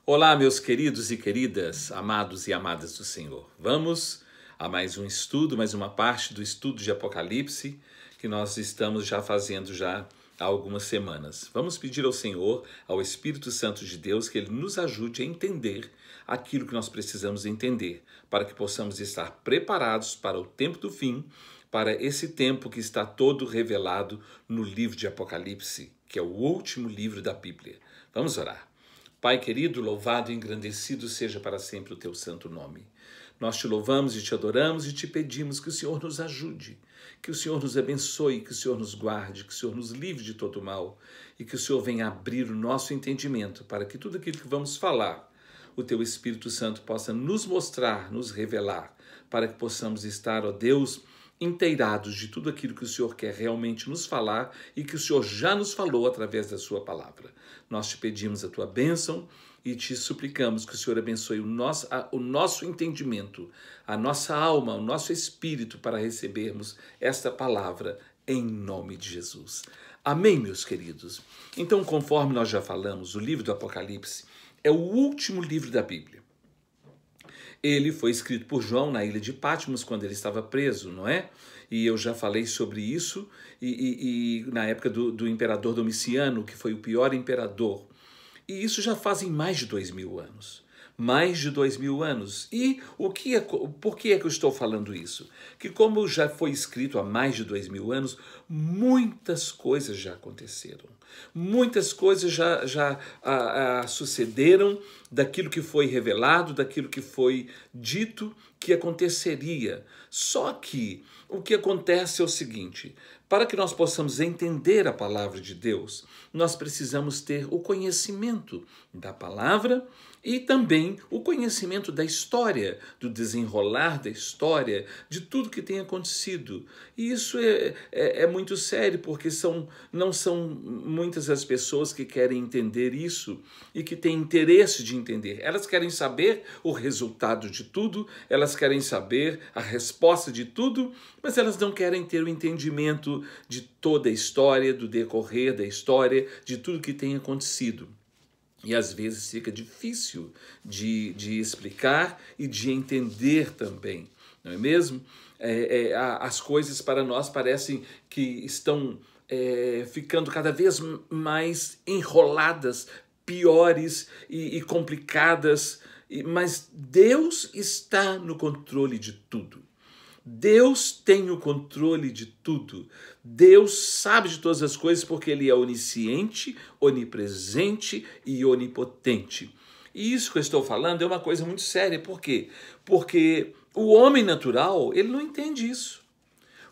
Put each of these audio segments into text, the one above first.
Olá, meus queridos e queridas, amados e amadas do Senhor. Vamos a mais um estudo, mais uma parte do estudo de Apocalipse que nós estamos já fazendo há algumas semanas. Vamos pedir ao Senhor, ao Espírito Santo de Deus, que Ele nos ajude a entender aquilo que nós precisamos entender, para que possamos estar preparados para o tempo do fim, para esse tempo que está todo revelado no livro de Apocalipse, que é o último livro da Bíblia. Vamos orar. Pai querido, louvado e engrandecido seja para sempre o teu santo nome. Nós te louvamos e te adoramos e te pedimos que o Senhor nos ajude, que o Senhor nos abençoe, que o Senhor nos guarde, que o Senhor nos livre de todo mal e que o Senhor venha abrir o nosso entendimento para que tudo aquilo que vamos falar, o teu Espírito Santo possa nos mostrar, nos revelar, para que possamos estar, ó Deus, inteirados de tudo aquilo que o Senhor quer realmente nos falar e que o Senhor já nos falou através da sua palavra. Nós te pedimos a tua bênção e te suplicamos que o Senhor abençoe o nosso entendimento, a nossa alma, o nosso espírito para recebermos esta palavra em nome de Jesus. Amém, meus queridos? Então, conforme nós já falamos, o livro do Apocalipse é o último livro da Bíblia. Ele foi escrito por João na ilha de Patmos, quando ele estava preso, não é? E eu já falei sobre isso, e na época do imperador Domiciano, que foi o pior imperador. E isso já fazem mais de 2000 anos. Mais de 2000 anos. E por que é que eu estou falando isso? Que como já foi escrito há mais de 2000 anos, muitas coisas já aconteceram. Muitas coisas já sucederam daquilo que foi revelado, daquilo que foi dito que aconteceria. Só que o que acontece é o seguinte: para que nós possamos entender a palavra de Deus, nós precisamos ter o conhecimento da palavra e também o conhecimento da história, do desenrolar da história, de tudo que tem acontecido. E isso é muito sério, porque não são muitas as pessoas que querem entender isso e que têm interesse de entender. Elas querem saber o resultado de tudo, elas querem saber a resposta de tudo, mas elas não querem ter o entendimento de toda a história, do decorrer da história, de tudo que tem acontecido. E às vezes fica difícil de explicar e de entender também, não é mesmo? As coisas para nós parecem que estão ficando cada vez mais enroladas, piores e complicadas, mas Deus está no controle de tudo. Deus tem o controle de tudo. Deus sabe de todas as coisas porque Ele é onisciente, onipresente e onipotente. E isso que eu estou falando é uma coisa muito séria. Por quê? Porque o homem natural, ele não entende isso.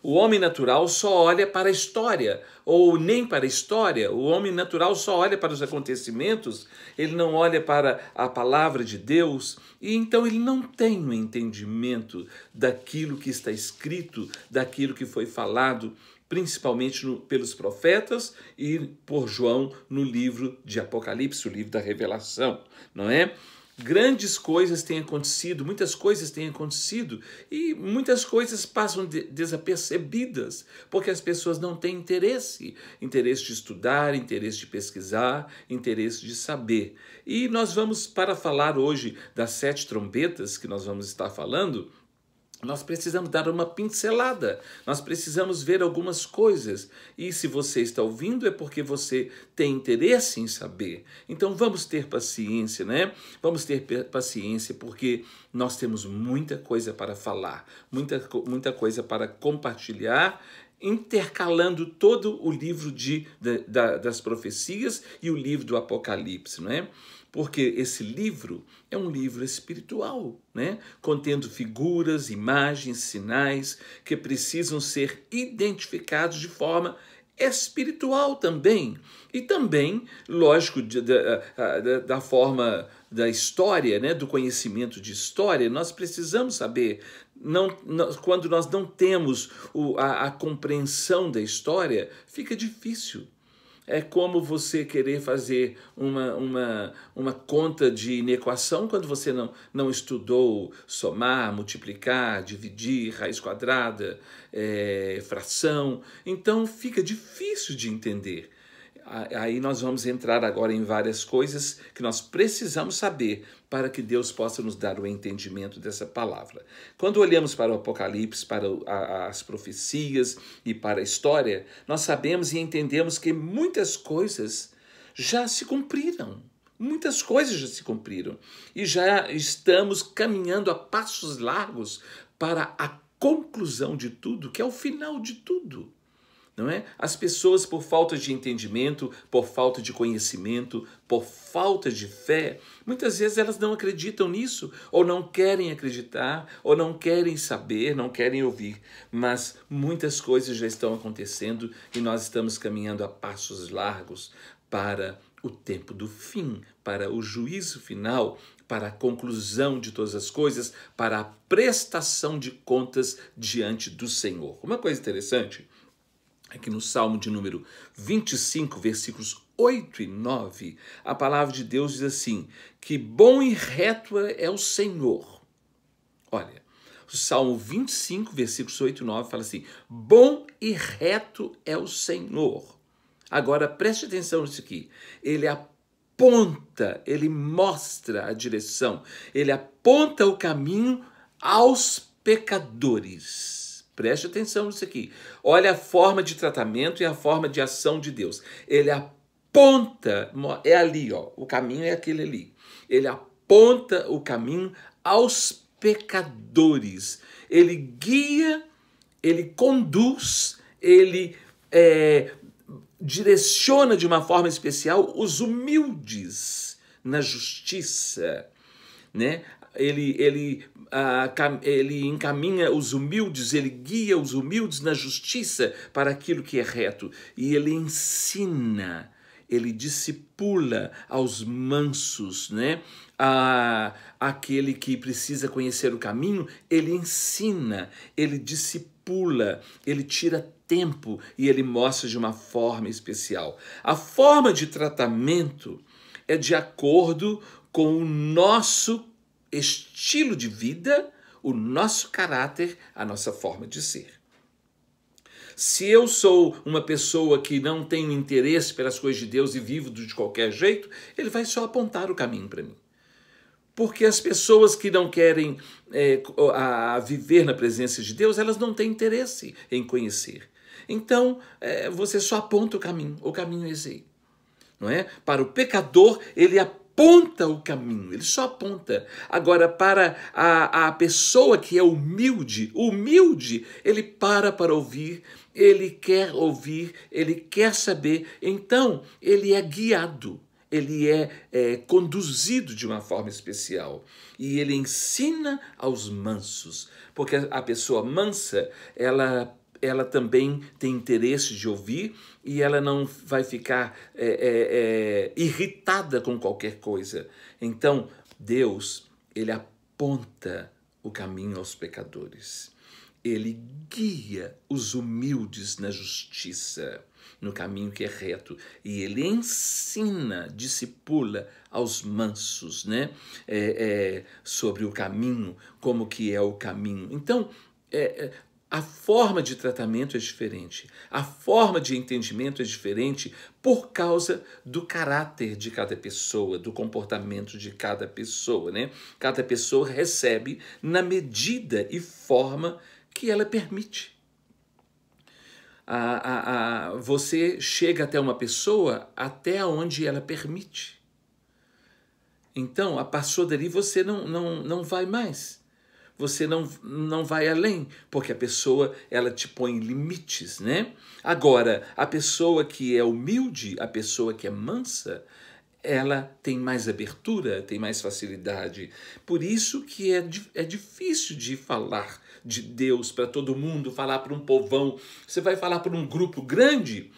O homem natural só olha para a história, ou nem para a história. O homem natural só olha para os acontecimentos, ele não olha para a palavra de Deus, e então ele não tem um entendimento daquilo que está escrito, daquilo que foi falado, principalmente pelos profetas e por João no livro de Apocalipse, o livro da Revelação, não é? Grandes coisas têm acontecido, muitas coisas têm acontecido e muitas coisas passam desapercebidas porque as pessoas não têm interesse de estudar, interesse de pesquisar, interesse de saber. E nós vamos, para falar hoje das 7 trombetas que nós vamos estar falando, nós precisamos dar uma pincelada, nós precisamos ver algumas coisas. E se você está ouvindo é porque você tem interesse em saber. Então vamos ter paciência, né? Vamos ter paciência porque nós temos muita coisa para falar, muita coisa para compartilhar, intercalando todo o livro das profecias e o livro do Apocalipse, não é? Porque esse livro é um livro espiritual, né? Contendo figuras, imagens, sinais que precisam ser identificados de forma espiritual também. E também, lógico, da forma da história, né? Do conhecimento de história, nós precisamos saber. Quando nós não temos a compreensão da história, fica difícil. É como você querer fazer uma conta de inequação quando você não estudou somar, multiplicar, dividir, raiz quadrada, fração. Então fica difícil de entender. Aí nós vamos entrar agora em várias coisas que nós precisamos saber para que Deus possa nos dar o entendimento dessa palavra. Quando olhamos para o Apocalipse, para as profecias e para a história, nós sabemos e entendemos que muitas coisas já se cumpriram. Muitas coisas já se cumpriram e já estamos caminhando a passos largos para a conclusão de tudo, que é o final de tudo. Não é? As pessoas, por falta de entendimento, por falta de conhecimento, por falta de fé, muitas vezes elas não acreditam nisso, ou não querem acreditar, ou não querem saber, não querem ouvir. Mas muitas coisas já estão acontecendo e nós estamos caminhando a passos largos para o tempo do fim, para o juízo final, para a conclusão de todas as coisas, para a prestação de contas diante do Senhor. Uma coisa interessante é que no Salmo de número 25, versículos 8 e 9, a palavra de Deus diz assim, que bom e reto é o Senhor. Olha, o Salmo 25, versículos 8 e 9 fala assim, bom e reto é o Senhor. Agora, preste atenção nisso aqui. Ele aponta, ele mostra a direção, ele aponta o caminho aos pecadores. Preste atenção nisso aqui. Olha a forma de tratamento e a forma de ação de Deus. Ele aponta, é ali, ó, o caminho é aquele ali. Ele aponta o caminho aos pecadores. Ele guia, ele conduz, ele direciona de uma forma especial os humildes na justiça, né? Ele encaminha os humildes, ele guia os humildes na justiça para aquilo que é reto. E ele ensina, ele discipula aos mansos, né? Aquele que precisa conhecer o caminho, ele ensina, ele discipula, ele tira tempo e ele mostra de uma forma especial. A forma de tratamento é de acordo com o nosso estilo de vida, o nosso caráter, a nossa forma de ser. Se eu sou uma pessoa que não tenho interesse pelas coisas de Deus e vivo de qualquer jeito, ele vai só apontar o caminho para mim. Porque as pessoas que não querem viver na presença de Deus, elas não têm interesse em conhecer. Então, você só aponta o caminho é esse aí. Não é? Para o pecador, ele aponta o caminho, ele só aponta. Agora, para a pessoa que é humilde, ele para ouvir, ele quer saber, então ele é guiado, ele é conduzido de uma forma especial. E ele ensina aos mansos, porque a pessoa mansa, ela também tem interesse de ouvir e ela não vai ficar irritada com qualquer coisa. Então, Deus, ele aponta o caminho aos pecadores. Ele guia os humildes na justiça, no caminho que é reto. E ele ensina, discipula aos mansos, né? Sobre o caminho, como que é o caminho. Então, a forma de tratamento é diferente, a forma de entendimento é diferente por causa do caráter de cada pessoa, do comportamento de cada pessoa, né? Cada pessoa recebe na medida e forma que ela permite. Você chega até uma pessoa até onde ela permite. Então, passou dali, você não vai mais. Você não vai além, porque a pessoa, ela te põe limites, né? Agora, a pessoa que é humilde, a pessoa que é mansa, ela tem mais abertura, tem mais facilidade. Por isso que é difícil de falar de Deus para todo mundo, falar para um povão. Você vai falar para um grupo grande,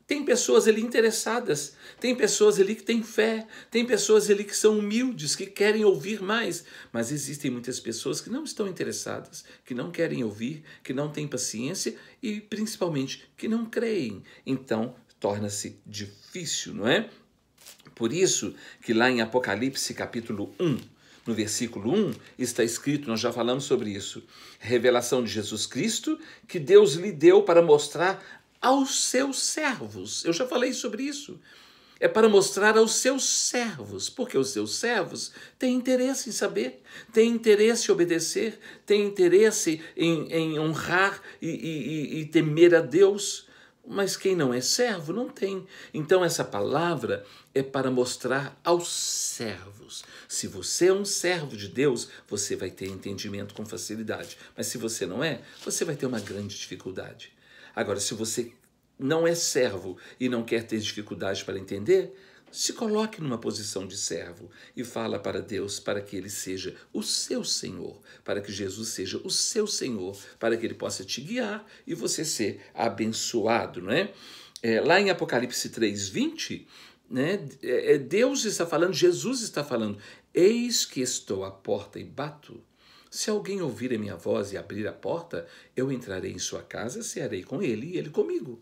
tem pessoas ali interessadas, tem pessoas ali que têm fé, tem pessoas ali que são humildes, que querem ouvir mais, mas existem muitas pessoas que não estão interessadas, que não querem ouvir, que não têm paciência e principalmente que não creem. Então, torna-se difícil, não é? Por isso que lá em Apocalipse capítulo 1, no versículo 1, está escrito, nós já falamos sobre isso, revelação de Jesus Cristo, que Deus lhe deu para mostrar aos seus servos. Eu já falei sobre isso. É para mostrar aos seus servos, porque os seus servos têm interesse em saber, têm interesse em obedecer, têm interesse em honrar e temer a Deus. Mas quem não é servo não tem. Então essa palavra é para mostrar aos servos. Se você é um servo de Deus, você vai ter entendimento com facilidade. Mas se você não é, você vai ter uma grande dificuldade. Agora, se você não é servo e não quer ter dificuldade para entender, se coloque numa posição de servo e fala para Deus para que Ele seja o seu Senhor, para que Jesus seja o seu Senhor, para que Ele possa te guiar e você ser abençoado, não é? Lá em Apocalipse 3:20, né, Deus está falando, Jesus está falando, eis que estou à porta e bato. Se alguém ouvir a minha voz e abrir a porta, eu entrarei em sua casa, cearei com ele e ele comigo.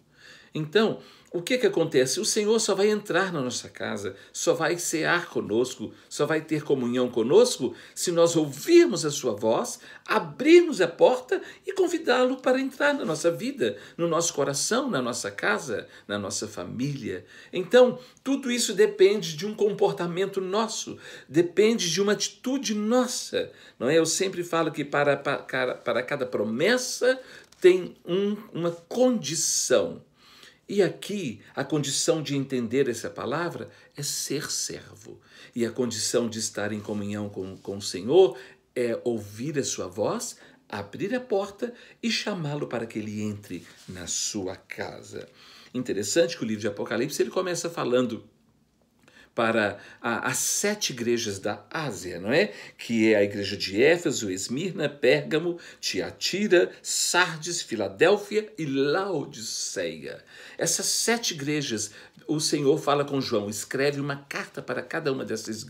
Então, o que acontece? O Senhor só vai entrar na nossa casa, só vai cear conosco, só vai ter comunhão conosco se nós ouvirmos a sua voz, abrirmos a porta e convidá-lo para entrar na nossa vida, no nosso coração, na nossa casa, na nossa família. Então, tudo isso depende de um comportamento nosso, depende de uma atitude nossa. Não é? Eu sempre falo que para cada promessa tem uma condição. E aqui, a condição de entender essa palavra é ser servo. E a condição de estar em comunhão com o Senhor é ouvir a sua voz, abrir a porta e chamá-lo para que ele entre na sua casa. Interessante que o livro de Apocalipse ele começa falando para as 7 igrejas da Ásia, não é? Que é a igreja de Éfeso, Esmirna, Pérgamo, Tiatira, Sardes, Filadélfia e Laodiceia. Essas 7 igrejas, o Senhor fala com João, escreve uma carta para cada uma dessas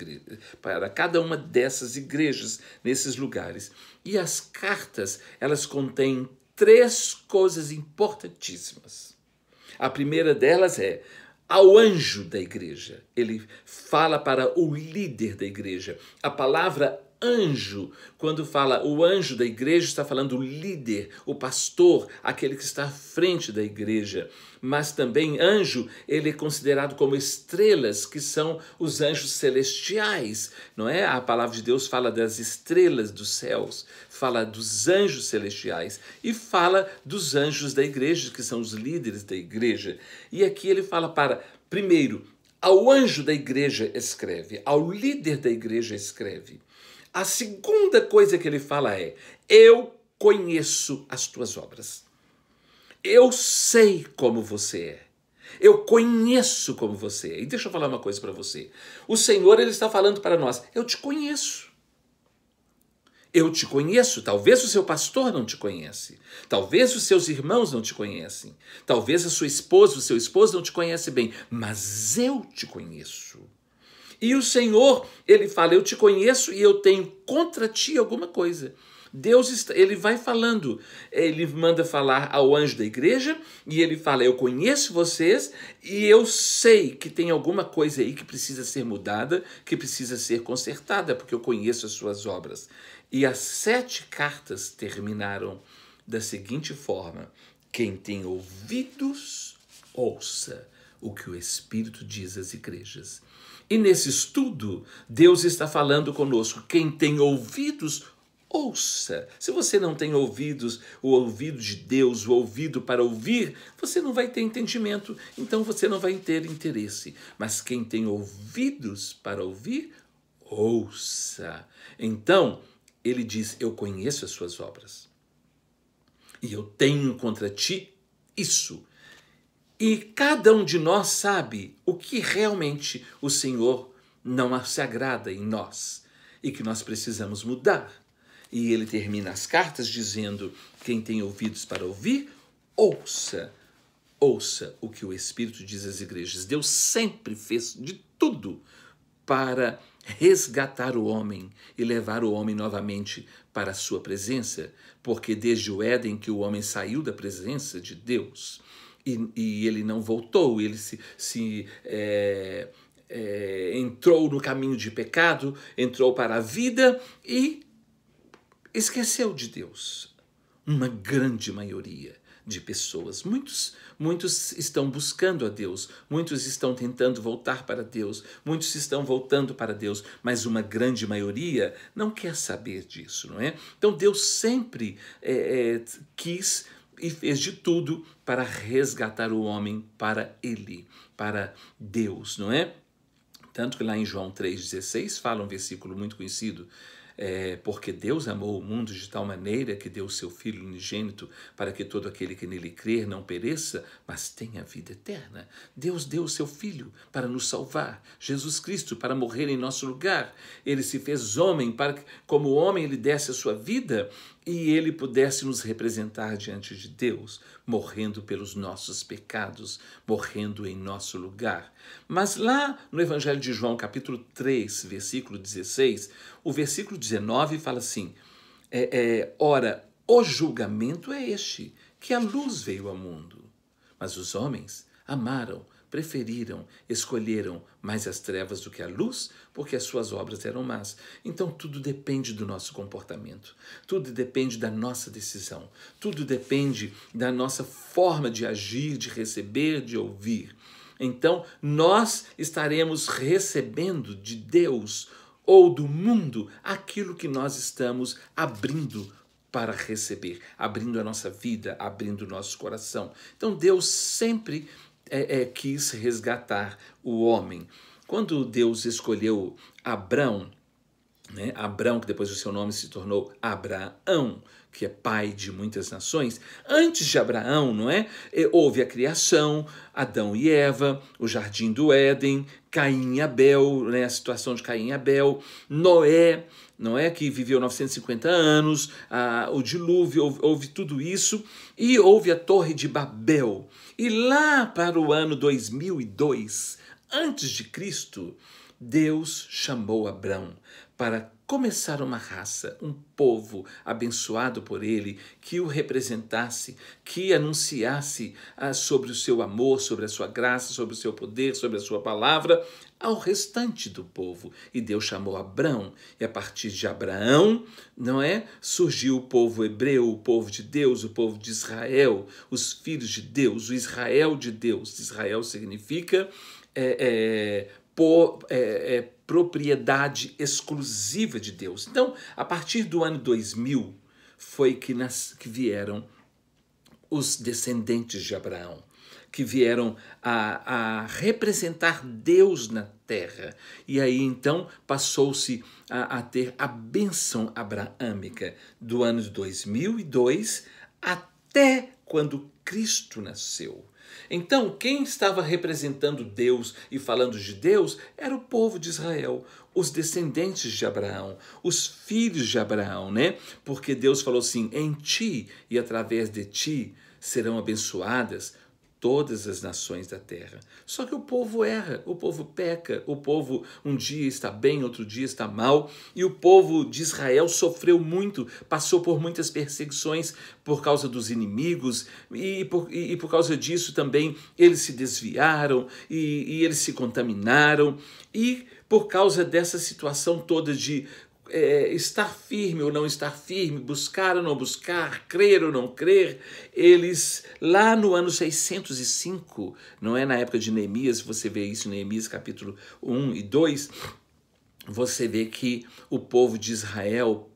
igrejas, nesses lugares. E as cartas, elas contêm 3 coisas importantíssimas. A primeira delas é ao anjo da igreja. Ele fala para o líder da igreja. A palavra anjo, quando fala o anjo da igreja, está falando o líder, o pastor, aquele que está à frente da igreja. Mas também anjo, ele é considerado como estrelas, que são os anjos celestiais, não é? A palavra de Deus fala das estrelas dos céus, fala dos anjos celestiais e fala dos anjos da igreja, que são os líderes da igreja. E aqui ele fala para, primeiro, ao anjo da igreja escreve, ao líder da igreja escreve. A segunda coisa que ele fala é, eu conheço as tuas obras. Eu sei como você é. Eu conheço como você é. E deixa eu falar uma coisa para você. O Senhor, ele está falando para nós, eu te conheço. Eu te conheço. Talvez o seu pastor não te conhece. Talvez os seus irmãos não te conhecem. Talvez a sua esposa, o seu esposo não te conhece bem. Mas eu te conheço. E o Senhor, ele fala, eu te conheço e eu tenho contra ti alguma coisa. Deus, ele vai falando, ele manda falar ao anjo da igreja e ele fala, eu conheço vocês e eu sei que tem alguma coisa aí que precisa ser mudada, que precisa ser consertada, porque eu conheço as suas obras. E as 7 cartas terminaram da seguinte forma, quem tem ouvidos, ouça o que o Espírito diz às igrejas. E nesse estudo, Deus está falando conosco, quem tem ouvidos, ouça. Se você não tem ouvidos, o ouvido de Deus, o ouvido para ouvir, você não vai ter entendimento, então você não vai ter interesse. Mas quem tem ouvidos para ouvir, ouça. Então, ele diz, eu conheço as suas obras. E eu tenho contra ti isso. E cada um de nós sabe o que realmente o Senhor não se agrada em nós e que nós precisamos mudar. E ele termina as cartas dizendo, quem tem ouvidos para ouvir, ouça. Ouça o que o Espírito diz às igrejas. Deus sempre fez de tudo para resgatar o homem e levar o homem novamente para a sua presença, porque desde o Éden que o homem saiu da presença de Deus e ele não voltou, ele entrou no caminho de pecado, entrou para a vida e esqueceu de Deus. Uma grande maioria de pessoas. Muitos estão buscando a Deus, muitos estão tentando voltar para Deus, muitos estão voltando para Deus, mas uma grande maioria não quer saber disso, não é? Então Deus sempre quis e fez de tudo para resgatar o homem para Ele, para Deus, não é? Tanto que lá em João 3,16 fala um versículo muito conhecido, porque Deus amou o mundo de tal maneira que deu o seu Filho unigênito para que todo aquele que nele crer não pereça, mas tenha vida eterna. Deus deu o seu Filho para nos salvar, Jesus Cristo para morrer em nosso lugar. Ele se fez homem para que, como homem, ele desse a sua vida e ele pudesse nos representar diante de Deus, morrendo pelos nossos pecados, morrendo em nosso lugar. Mas lá no Evangelho de João, capítulo 3, versículo 16, o versículo 19 fala assim, ora, o julgamento é este, que a luz veio ao mundo, mas os homens amaram, preferiram, escolheram mais as trevas do que a luz, porque as suas obras eram más. Então tudo depende do nosso comportamento, tudo depende da nossa decisão, tudo depende da nossa forma de agir, de receber, de ouvir. Então nós estaremos recebendo de Deus ou do mundo aquilo que nós estamos abrindo para receber, abrindo a nossa vida, abrindo o nosso coração. Então Deus sempre quis resgatar o homem. Quando Deus escolheu Abrão, né? Abrão, que depois o seu nome se tornou Abraão, que é pai de muitas nações. Antes de Abraão, não é? Houve a criação, Adão e Eva, o jardim do Éden, Caim e Abel, né? A situação de Caim e Abel, Noé, não é? Que viveu 950 anos, o dilúvio, houve tudo isso, e houve a Torre de Babel. E lá para o ano 2002, antes de Cristo, Deus chamou Abrão para começar uma raça, um povo abençoado por ele, que o representasse, que anunciasse sobre o seu amor, sobre a sua graça, sobre o seu poder, sobre a sua palavra, ao restante do povo. E Deus chamou Abrão, e a partir de Abraão, não é? Surgiu o povo hebreu, o povo de Deus, o povo de Israel, os filhos de Deus, o Israel de Deus. Israel significa propriedade exclusiva de Deus. Então, a partir do ano 2000, foi que vieram os descendentes de Abraão, que vieram a representar Deus na terra. E aí, então, passou-se a ter a bênção abraâmica do ano de 2002 até quando Cristo nasceu. Então, quem estava representando Deus e falando de Deus era o povo de Israel, os descendentes de Abraão, os filhos de Abraão, né? Porque Deus falou assim, em ti e através de ti serão abençoadas todas as nações da terra. Só que o povo erra, o povo peca, o povo um dia está bem, outro dia está mal, e o povo de Israel sofreu muito, passou por muitas perseguições por causa dos inimigos, e por causa disso também eles se desviaram, e eles se contaminaram, e por causa dessa situação toda de estar firme ou não estar firme, buscar ou não buscar, crer ou não crer, eles, lá no ano 605, não é na época de Neemias, você vê isso em Neemias capítulo 1 e 2, você vê que o povo de Israel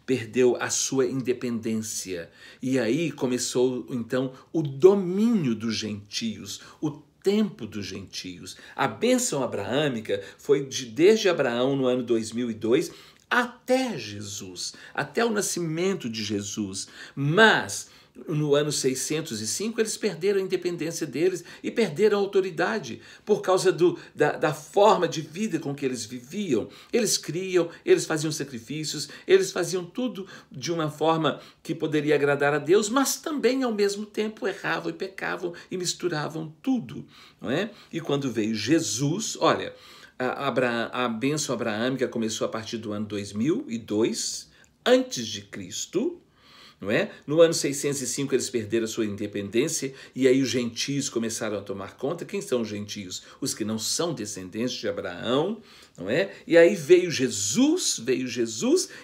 perdeu a sua independência. E aí começou, então, o domínio dos gentios, o tempo dos gentios. A bênção abraâmica foi desde Abraão no ano 2002 até Jesus, até o nascimento de Jesus. Mas no ano 605 eles perderam a independência deles e perderam a autoridade por causa da forma de vida com que eles viviam. Eles criam, eles faziam sacrifícios, eles faziam tudo de uma forma que poderia agradar a Deus, mas também ao mesmo tempo erravam e pecavam e misturavam tudo, não é? E quando veio Jesus, olha, a bênção abraâmica começou a partir do ano 2002, antes de Cristo, não é? No ano 605 eles perderam a sua independência e aí os gentios começaram a tomar conta. Quem são os gentios? Os que não são descendentes de Abraão, não é? E aí veio Jesus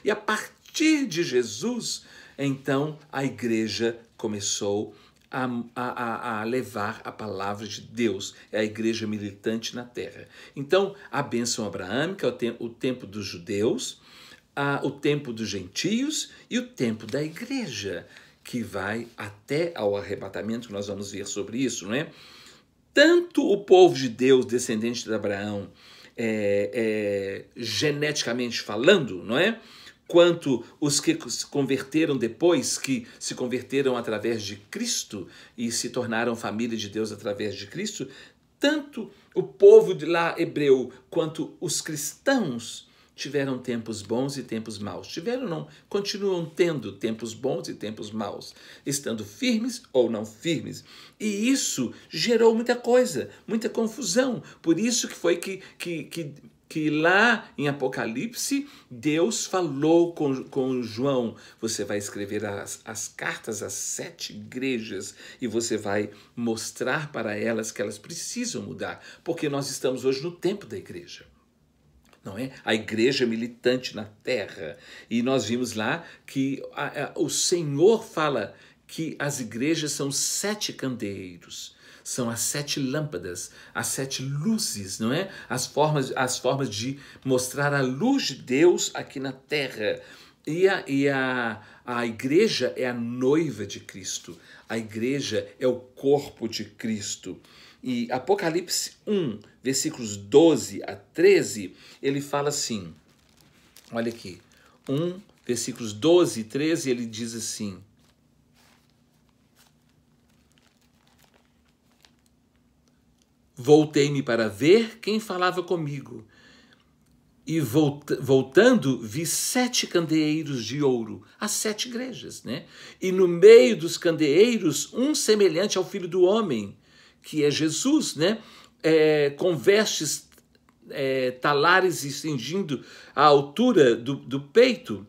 e a partir de Jesus, então a igreja começou a levar a palavra de Deus. É a igreja militante na terra. Então, a bênção abraâmica é o tempo dos judeus, o tempo dos gentios e o tempo da igreja, que vai até ao arrebatamento, que nós vamos ver sobre isso, não é? Tanto o povo de Deus, descendente de Abraão, geneticamente falando, não é? Quanto os que se converteram depois, que se converteram através de Cristo e se tornaram família de Deus através de Cristo, tanto o povo de lá hebreu quanto os cristãos tiveram tempos bons e tempos maus. Tiveram, não, continuam tendo tempos bons e tempos maus, estando firmes ou não firmes. E isso gerou muita coisa, muita confusão. Por isso que foi que lá em Apocalipse, Deus falou com João: você vai escrever as cartas às 7 igrejas e você vai mostrar para elas que elas precisam mudar, porque nós estamos hoje no tempo da igreja. Não é? A igreja militante na terra. E nós vimos lá que o Senhor fala que as igrejas são 7 candeeiros. São as 7 lâmpadas, as 7 luzes, não é? As formas de mostrar a luz de Deus aqui na terra. E a igreja é a noiva de Cristo. A igreja é o corpo de Cristo. E Apocalipse 1, versículos 12 a 13, ele fala assim, olha aqui, 1, versículos 12 e 13, ele diz assim: voltei-me para ver quem falava comigo, e voltando vi 7 candeeiros de ouro, as 7 igrejas, né? E no meio dos candeeiros, um semelhante ao Filho do Homem, que é Jesus, né? Com vestes talares e cingindo a altura do peito,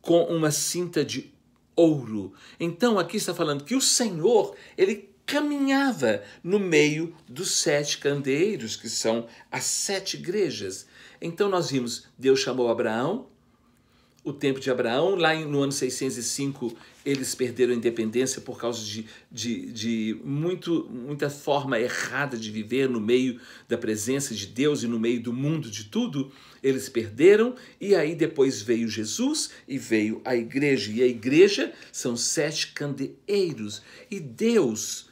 com uma cinta de ouro. Então aqui está falando que o Senhor, ele caminhava no meio dos 7 candeeiros, que são as 7 igrejas. Então nós vimos, Deus chamou Abraão, o tempo de Abraão, lá no ano 605, eles perderam a independência por causa de muita forma errada de viver no meio da presença de Deus e no meio do mundo de tudo. Eles perderam, e aí depois veio Jesus e veio a igreja. E a igreja são 7 candeeiros. E Deus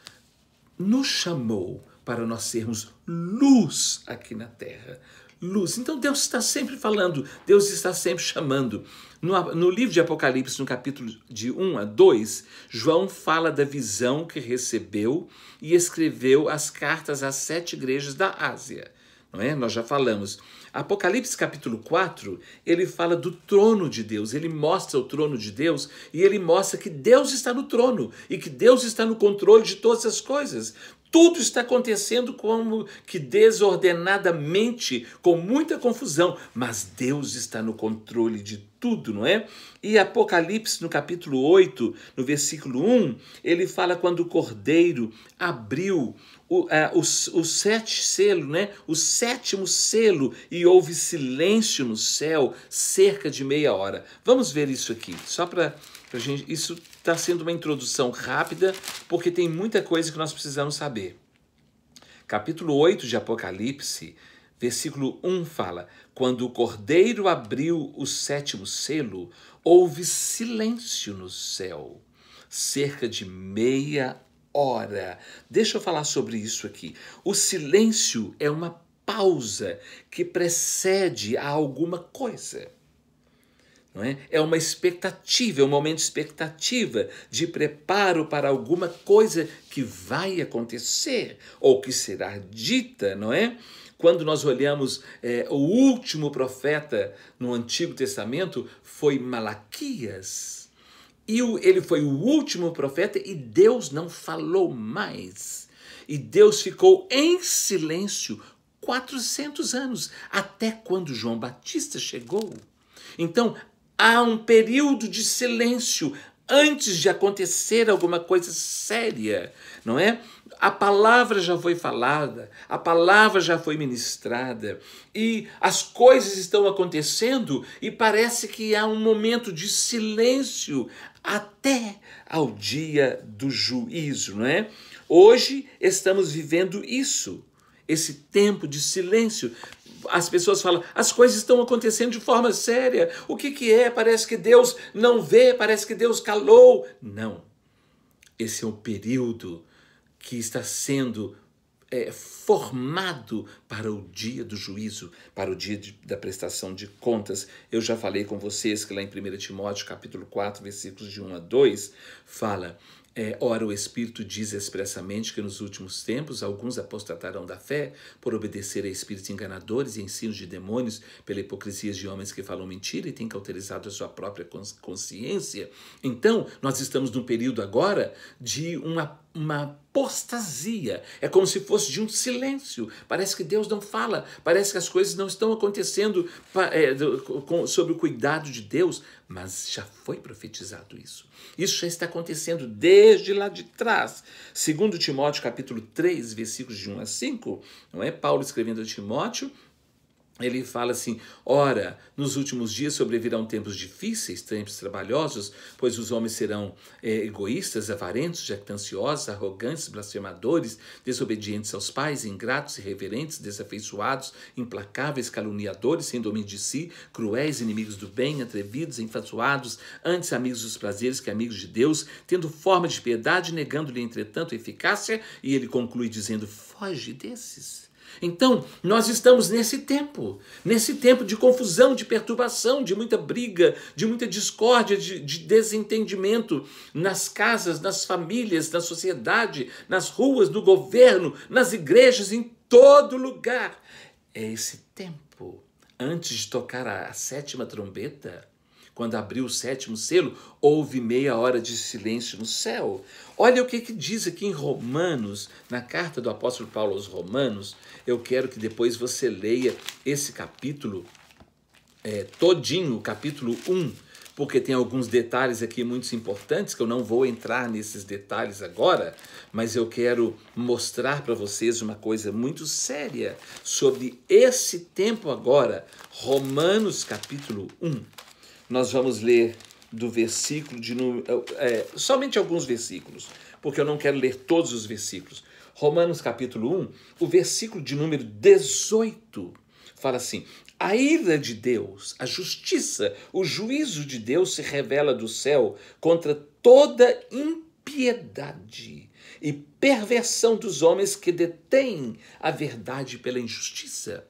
nos chamou para nós sermos luz aqui na terra. Luz. Então Deus está sempre falando, Deus está sempre chamando. No livro de Apocalipse, no capítulo de 1 a 2, João fala da visão que recebeu e escreveu as cartas às 7 igrejas da Ásia. Não é? Nós já falamos. Apocalipse capítulo 4, ele fala do trono de Deus, ele mostra o trono de Deus e ele mostra que Deus está no trono e que Deus está no controle de todas as coisas. Tudo está acontecendo como que desordenadamente, com muita confusão, mas Deus está no controle de tudo, não é? E Apocalipse, no capítulo 8, no versículo 1, ele fala quando o Cordeiro abriu o 7 selo, né? O 7º selo, e houve silêncio no céu cerca de meia hora. Vamos ver isso aqui, só para gente. Isso está sendo uma introdução rápida, porque tem muita coisa que nós precisamos saber. Capítulo 8 de Apocalipse, versículo 1 fala: quando o Cordeiro abriu o 7º selo, houve silêncio no céu, cerca de meia hora. Deixa eu falar sobre isso aqui. O silêncio é uma pausa que precede a alguma coisa. Não é? É uma expectativa, é um momento de expectativa, de preparo para alguma coisa que vai acontecer ou que será dita, não é? Quando nós olhamos, o último profeta no Antigo Testamento foi Malaquias. E ele foi o último profeta e Deus não falou mais. E Deus ficou em silêncio 400 anos, até quando João Batista chegou. Então, há um período de silêncio antes de acontecer alguma coisa séria, não é? A palavra já foi falada, a palavra já foi ministrada e as coisas estão acontecendo e parece que há um momento de silêncio até ao dia do juízo, não é? Hoje estamos vivendo isso, esse tempo de silêncio. As pessoas falam, as coisas estão acontecendo de forma séria. O que é? Parece que Deus não vê, parece que Deus calou. Não. Esse é um período que está sendo formado para o dia do juízo, para o dia da prestação de contas. Eu já falei com vocês que lá em 1 Timóteo, capítulo 4, versículos de 1 a 2, fala... ora, o Espírito diz expressamente que nos últimos tempos alguns apostatarão da fé por obedecer a espíritos enganadores e ensinos de demônios, pela hipocrisia de homens que falam mentira e têm cauterizado a sua própria consciência. Então, nós estamos num período agora de uma apostasia. É como se fosse de um silêncio. Parece que Deus não fala, parece que as coisas não estão acontecendo sob o cuidado de Deus, mas já foi profetizado isso. Isso já está acontecendo desde lá de trás. Segundo Timóteo, capítulo 3, versículos de 1 a 5, não é? Paulo escrevendo a Timóteo, ele fala assim, ora, nos últimos dias sobrevirão tempos difíceis, tempos trabalhosos, pois os homens serão egoístas, avarentos, jactanciosos, arrogantes, blasfemadores, desobedientes aos pais, ingratos, irreverentes, desafeiçoados, implacáveis, caluniadores, sem domínio de si, cruéis, inimigos do bem, atrevidos, enfatuados, antes amigos dos prazeres que amigos de Deus, tendo forma de piedade, negando-lhe, entretanto, a eficácia, e ele conclui dizendo, foge desses. Então, nós estamos nesse tempo de confusão, de perturbação, de muita briga, de muita discórdia, de desentendimento nas casas, nas famílias, na sociedade, nas ruas, no governo, nas igrejas, em todo lugar. É esse tempo, antes de tocar a 7ª trombeta, quando abriu o 7º selo, houve meia hora de silêncio no céu. Olha o que diz aqui em Romanos, na carta do apóstolo Paulo aos Romanos. Eu quero que depois você leia esse capítulo todinho, capítulo 1, porque tem alguns detalhes aqui muito importantes, que eu não vou entrar nesses detalhes agora, mas eu quero mostrar para vocês uma coisa muito séria sobre esse tempo agora. Romanos, capítulo 1. Nós vamos ler do versículo de somente alguns versículos, porque eu não quero ler todos os versículos. Romanos capítulo 1, o versículo de número 18, fala assim, a ira de Deus, a justiça, o juízo de Deus se revela do céu contra toda impiedade e perversão dos homens que detêm a verdade pela injustiça.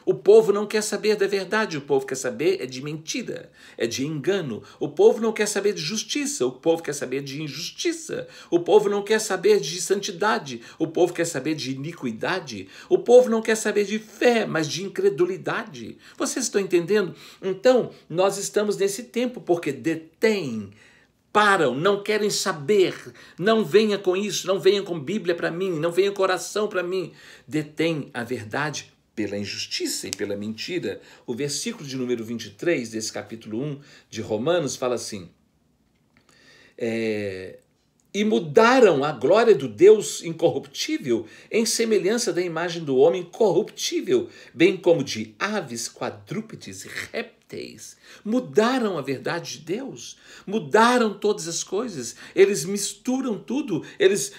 O povo não quer saber da verdade, o povo quer saber de mentira, é de engano. O povo não quer saber de justiça, o povo quer saber de injustiça. O povo não quer saber de santidade, o povo quer saber de iniquidade. O povo não quer saber de fé, mas de incredulidade. Vocês estão entendendo? Então, nós estamos nesse tempo porque detêm, param, não querem saber, não venha com isso, não venha com Bíblia para mim, não venha com oração para mim. Detém a verdade pela injustiça e pela mentira. O versículo de número 23 desse capítulo 1 de Romanos fala assim, e mudaram a glória do Deus incorruptível em semelhança da imagem do homem corruptível, bem como de aves, quadrúpedes e répteis. Mudaram a verdade de Deus, mudaram todas as coisas, eles misturam tudo, eles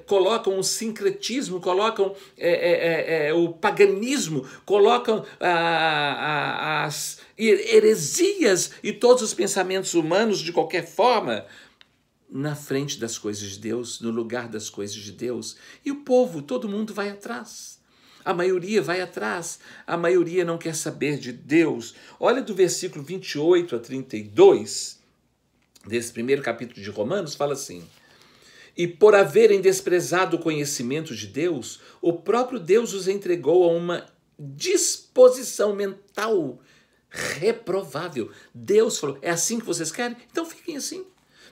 colocam o sincretismo, colocam o paganismo, colocam as heresias e todos os pensamentos humanos de qualquer forma na frente das coisas de Deus, no lugar das coisas de Deus. E o povo, todo mundo vai atrás. A maioria vai atrás. A maioria não quer saber de Deus. Olha do versículo 28 a 32, desse primeiro capítulo de Romanos, fala assim, e por haverem desprezado o conhecimento de Deus, o próprio Deus os entregou a uma disposição mental reprovável. Deus falou, é assim que vocês querem? Então fiquem assim.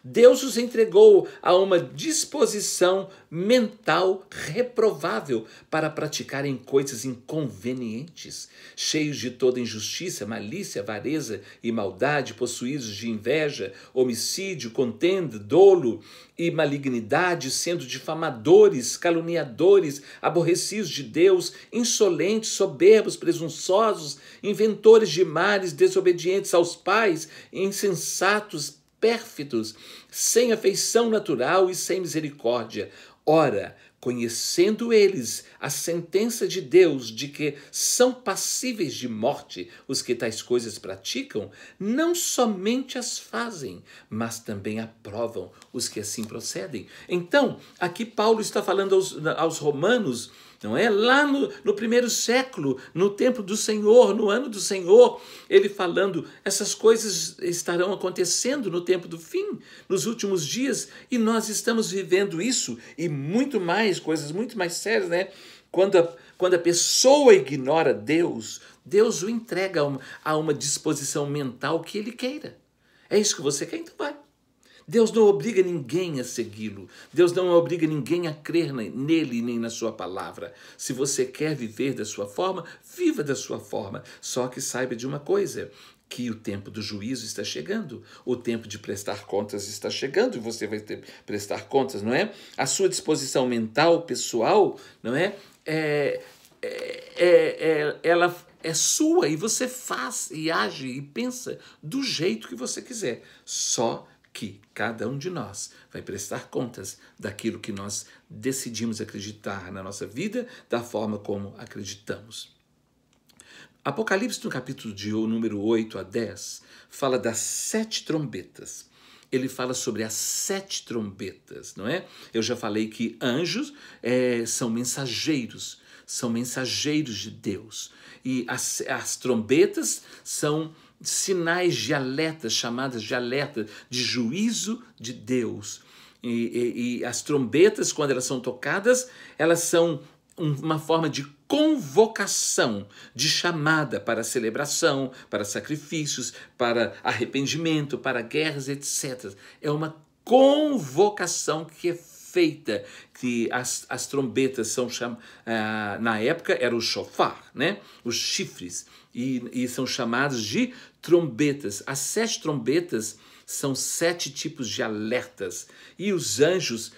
Deus os entregou a uma disposição mental reprovável para praticarem coisas inconvenientes, cheios de toda injustiça, malícia, avareza e maldade, possuídos de inveja, homicídio, contenda, dolo e malignidade, sendo difamadores, caluniadores, aborrecidos de Deus, insolentes, soberbos, presunçosos, inventores de males, desobedientes aos pais, insensatos, pérfidos, sem afeição natural e sem misericórdia. Ora, conhecendo eles a sentença de Deus de que são passíveis de morte os que tais coisas praticam, não somente as fazem, mas também aprovam os que assim procedem. Então, aqui Paulo está falando aos romanos, não é? Lá no primeiro século, no tempo do Senhor, no ano do Senhor, ele falando, essas coisas estarão acontecendo no tempo do fim, nos últimos dias, e nós estamos vivendo isso, e muito mais, coisas muito mais sérias, né? Quando a pessoa ignora Deus, Deus o entrega a uma disposição mental que ele queira. É isso que você quer? Então vai. Deus não obriga ninguém a segui-lo. Deus não obriga ninguém a crer nele nem na sua palavra. Se você quer viver da sua forma, viva da sua forma. Só que saiba de uma coisa, que o tempo do juízo está chegando. O tempo de prestar contas está chegando e você vai ter que prestar contas, não é? A sua disposição mental, pessoal, não é? Ela é sua e você faz e age e pensa do jeito que você quiser. Só que cada um de nós vai prestar contas daquilo que nós decidimos acreditar na nossa vida, da forma como acreditamos. Apocalipse, no capítulo de número 8 a 10, fala das 7 trombetas. Ele fala sobre as 7 trombetas, não é? Eu já falei que anjos são mensageiros de Deus. E as trombetas são sinais de alerta, chamadas de alerta, de juízo de Deus. E as trombetas, quando elas são tocadas, elas são uma forma de convocação, de chamada para celebração, para sacrifícios, para arrependimento, para guerras, etc. É uma convocação que é feita, que as trombetas são na época era o shofar, né? Os chifres, e são chamados de trombetas. As 7 trombetas são 7 tipos de alertas, e os anjos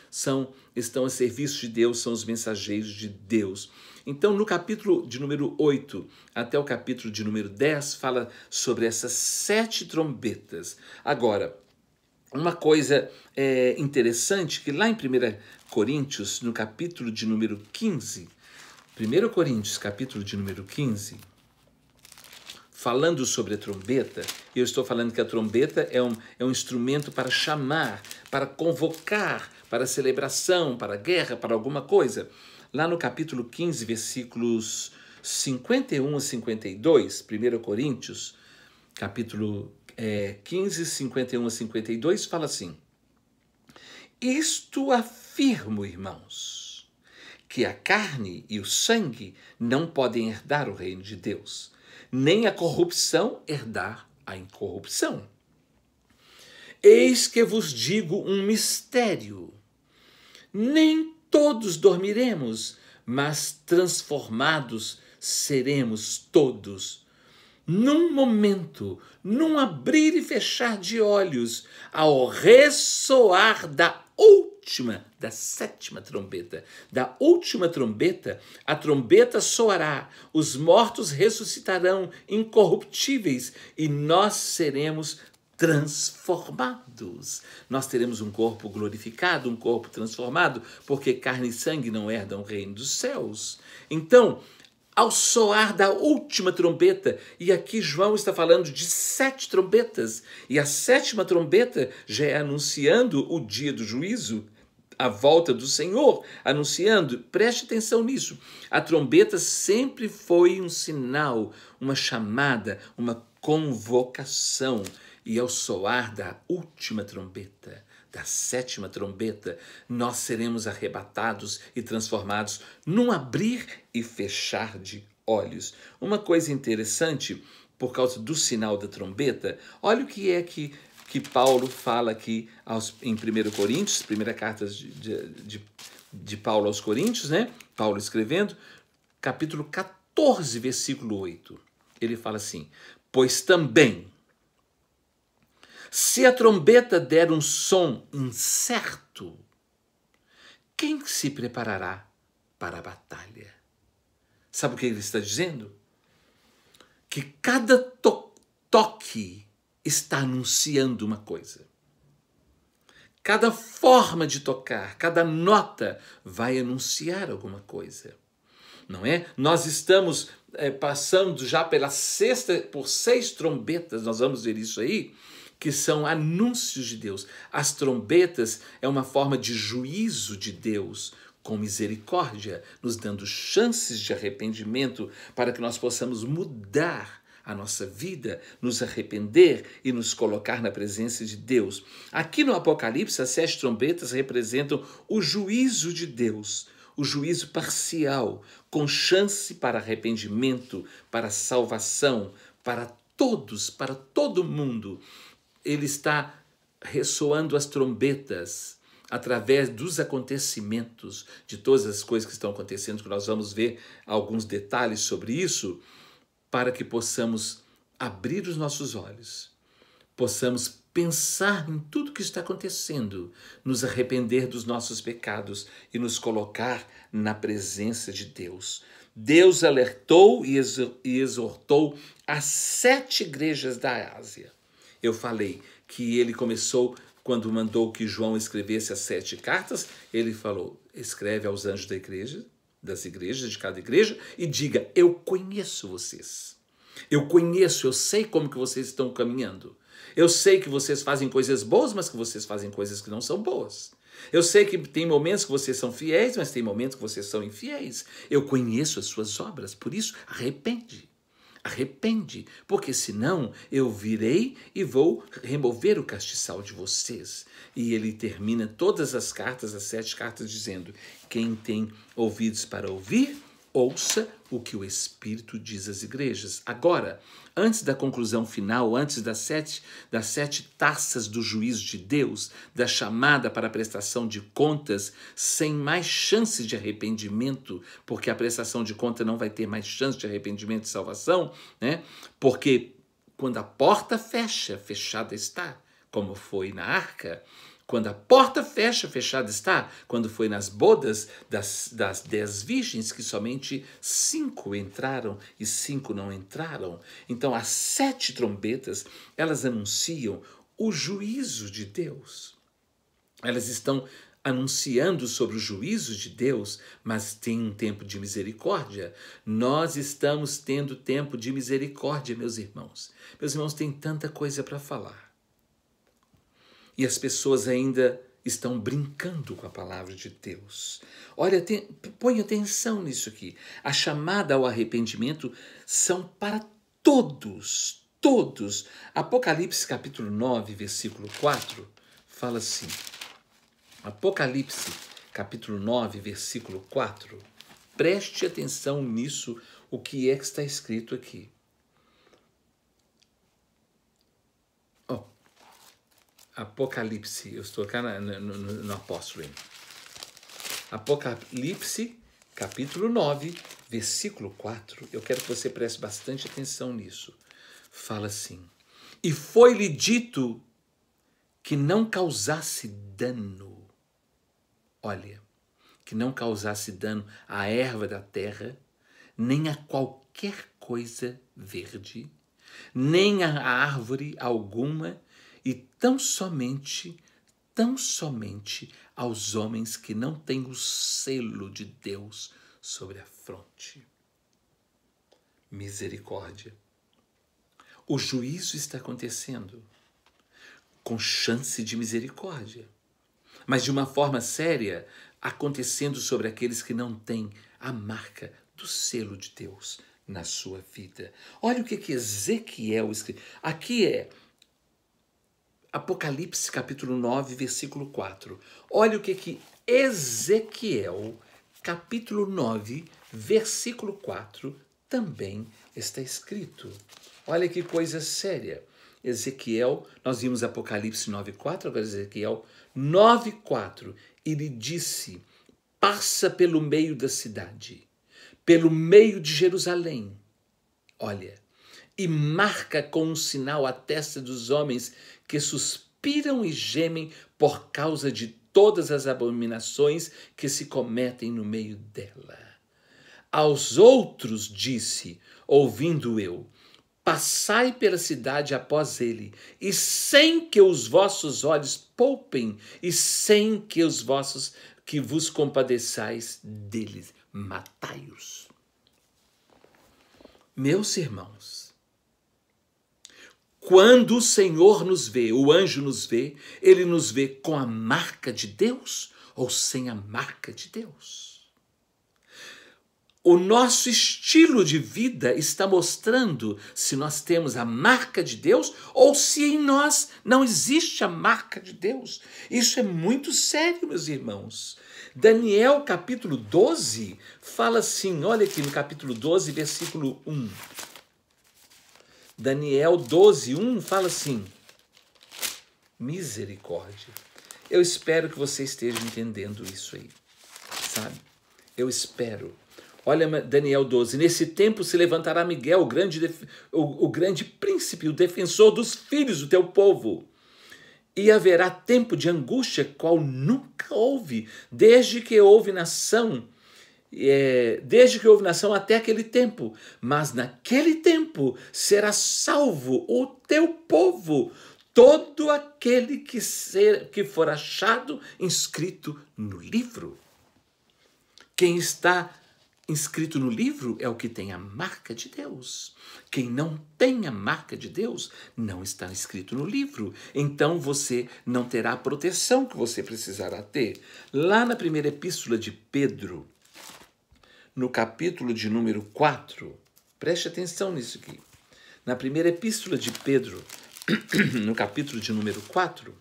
estão a serviço de Deus, são os mensageiros de Deus. Então, no capítulo de número 8 até o capítulo de número 10, fala sobre essas 7 trombetas. Agora, uma coisa interessante, que lá em 1 Coríntios, no capítulo de número 15, 1 Coríntios, capítulo de número 15, falando sobre a trombeta, eu estou falando que a trombeta é um instrumento para chamar, para convocar, para celebração, para guerra, para alguma coisa. Lá no capítulo 15, versículos 51 a 52, 1 Coríntios, capítulo 15, 51 a 52, fala assim: Isto afirmo, irmãos, que a carne e o sangue não podem herdar o reino de Deus, nem a corrupção herdar a incorrupção. Eis que vos digo um mistério. Nem todos dormiremos, mas transformados seremos todos. Num momento, num abrir e fechar de olhos, ao ressoar da 7ª trombeta. Da última trombeta, a trombeta soará, os mortos ressuscitarão incorruptíveis e nós seremos transformados. Nós teremos um corpo glorificado, um corpo transformado, porque carne e sangue não herdam o reino dos céus. Então, ao soar da última trombeta, e aqui João está falando de 7 trombetas, e a 7ª trombeta já é anunciando o dia do juízo, a volta do Senhor, anunciando, preste atenção nisso, a trombeta sempre foi um sinal, uma chamada, uma convocação, e ao soar da última trombeta, da 7ª trombeta, nós seremos arrebatados e transformados num abrir e fechar de olhos. Uma coisa interessante, por causa do sinal da trombeta, olha o que é que que Paulo fala aqui em 1 Coríntios, primeira carta de Paulo aos Coríntios, né? Paulo escrevendo, capítulo 14, versículo 8. Ele fala assim: pois também, se a trombeta der um som incerto, quem se preparará para a batalha? Sabe o que ele está dizendo? Que cada toque está anunciando uma coisa. Cada forma de tocar, cada nota vai anunciar alguma coisa. Não é? Nós estamos passando já por 6 trombetas, nós vamos ver isso aí, que são anúncios de Deus. As trombetas é uma forma de juízo de Deus com misericórdia, nos dando chances de arrependimento para que nós possamos mudar a nossa vida, nos arrepender e nos colocar na presença de Deus. Aqui no Apocalipse, as 7 trombetas representam o juízo de Deus, o juízo parcial, com chance para arrependimento, para salvação, para todos, para todo mundo. Ele está ressoando as trombetas através dos acontecimentos, de todas as coisas que estão acontecendo, que nós vamos ver alguns detalhes sobre isso, para que possamos abrir os nossos olhos, possamos pensar em tudo que está acontecendo, nos arrepender dos nossos pecados e nos colocar na presença de Deus. Deus alertou e exortou as 7 igrejas da Ásia. Eu falei que ele começou, quando mandou que João escrevesse as 7 cartas, ele falou: escreve aos anjos da igreja, das igrejas, de cada igreja, e diga: eu conheço vocês. Eu conheço, eu sei como que vocês estão caminhando. Eu sei que vocês fazem coisas boas, mas que vocês fazem coisas que não são boas. Eu sei que tem momentos que vocês são fiéis, mas tem momentos que vocês são infiéis. Eu conheço as suas obras, por isso, arrepende. Arrepende, porque senão eu virei e vou remover o castiçal de vocês. E ele termina todas as cartas, as 7 cartas, dizendo: quem tem ouvidos para ouvir, ouça o que o Espírito diz às igrejas. Agora, antes da conclusão final, antes das 7 taças do juízo de Deus, da chamada para a prestação de contas, sem mais chances de arrependimento, porque a prestação de conta não vai ter mais chance de arrependimento e salvação, né? Porque quando a porta fecha, fechada está, como foi na arca. Quando a porta fecha, fechada está. Quando foi nas bodas das 10 virgens, que somente 5 entraram e 5 não entraram. Então, as 7 trombetas, elas anunciam o juízo de Deus. Elas estão anunciando sobre o juízo de Deus, mas tem um tempo de misericórdia. Nós estamos tendo tempo de misericórdia, meus irmãos. Meus irmãos, tem tanta coisa para falar. E as pessoas ainda estão brincando com a palavra de Deus. Olha, põe atenção nisso aqui. A chamada ao arrependimento são para todos, todos. Apocalipse capítulo 9, versículo 4, fala assim. Apocalipse capítulo 9, versículo 4. Preste atenção nisso, o que é que está escrito aqui. Apocalipse, eu estou aqui no apóstolo. Apocalipse, capítulo 9, versículo 4. Eu quero que você preste bastante atenção nisso. Fala assim: e foi-lhe dito que não causasse dano. Olha, que não causasse dano à erva da terra, nem a qualquer coisa verde, nem a árvore alguma, e tão somente aos homens que não têm o selo de Deus sobre a fronte. Misericórdia. O juízo está acontecendo com chance de misericórdia, mas de uma forma séria, acontecendo sobre aqueles que não têm a marca do selo de Deus na sua vida. Olha o que Ezequiel escreve. Aqui é Apocalipse capítulo 9, versículo 4. Olha o que Ezequiel, capítulo 9, versículo 4, também está escrito. Olha que coisa séria. Ezequiel, nós vimos Apocalipse 9:4, agora Ezequiel 9:4. Ele disse: passa pelo meio da cidade, pelo meio de Jerusalém, olha, e marca com um sinal a testa dos homens que suspiram e gemem por causa de todas as abominações que se cometem no meio dela. Aos outros disse, ouvindo eu: passai pela cidade após ele, e sem que os vossos olhos poupem, e sem que que vos compadeçais deles, matai-os. Meus irmãos, quando o Senhor nos vê, o anjo nos vê, ele nos vê com a marca de Deus ou sem a marca de Deus? O nosso estilo de vida está mostrando se nós temos a marca de Deus ou se em nós não existe a marca de Deus. Isso é muito sério, meus irmãos. Daniel, capítulo 12, fala assim, olha aqui no capítulo 12, versículo 1. Daniel 12, 1 fala assim, misericórdia. Eu espero que você esteja entendendo isso aí, sabe? Eu espero. Olha Daniel 12, nesse tempo se levantará Miguel, o grande príncipe, o defensor dos filhos do teu povo. E haverá tempo de angústia, qual nunca houve, desde que houve nação até aquele tempo. Mas naquele tempo será salvo o teu povo, todo aquele que for achado inscrito no livro. Quem está inscrito no livro é o que tem a marca de Deus. Quem não tem a marca de Deus não está inscrito no livro. Então você não terá a proteção que você precisará ter. Lá na primeira epístola de Pedro, no capítulo de número 4, preste atenção nisso aqui. Na primeira epístola de Pedro, no capítulo de número 4,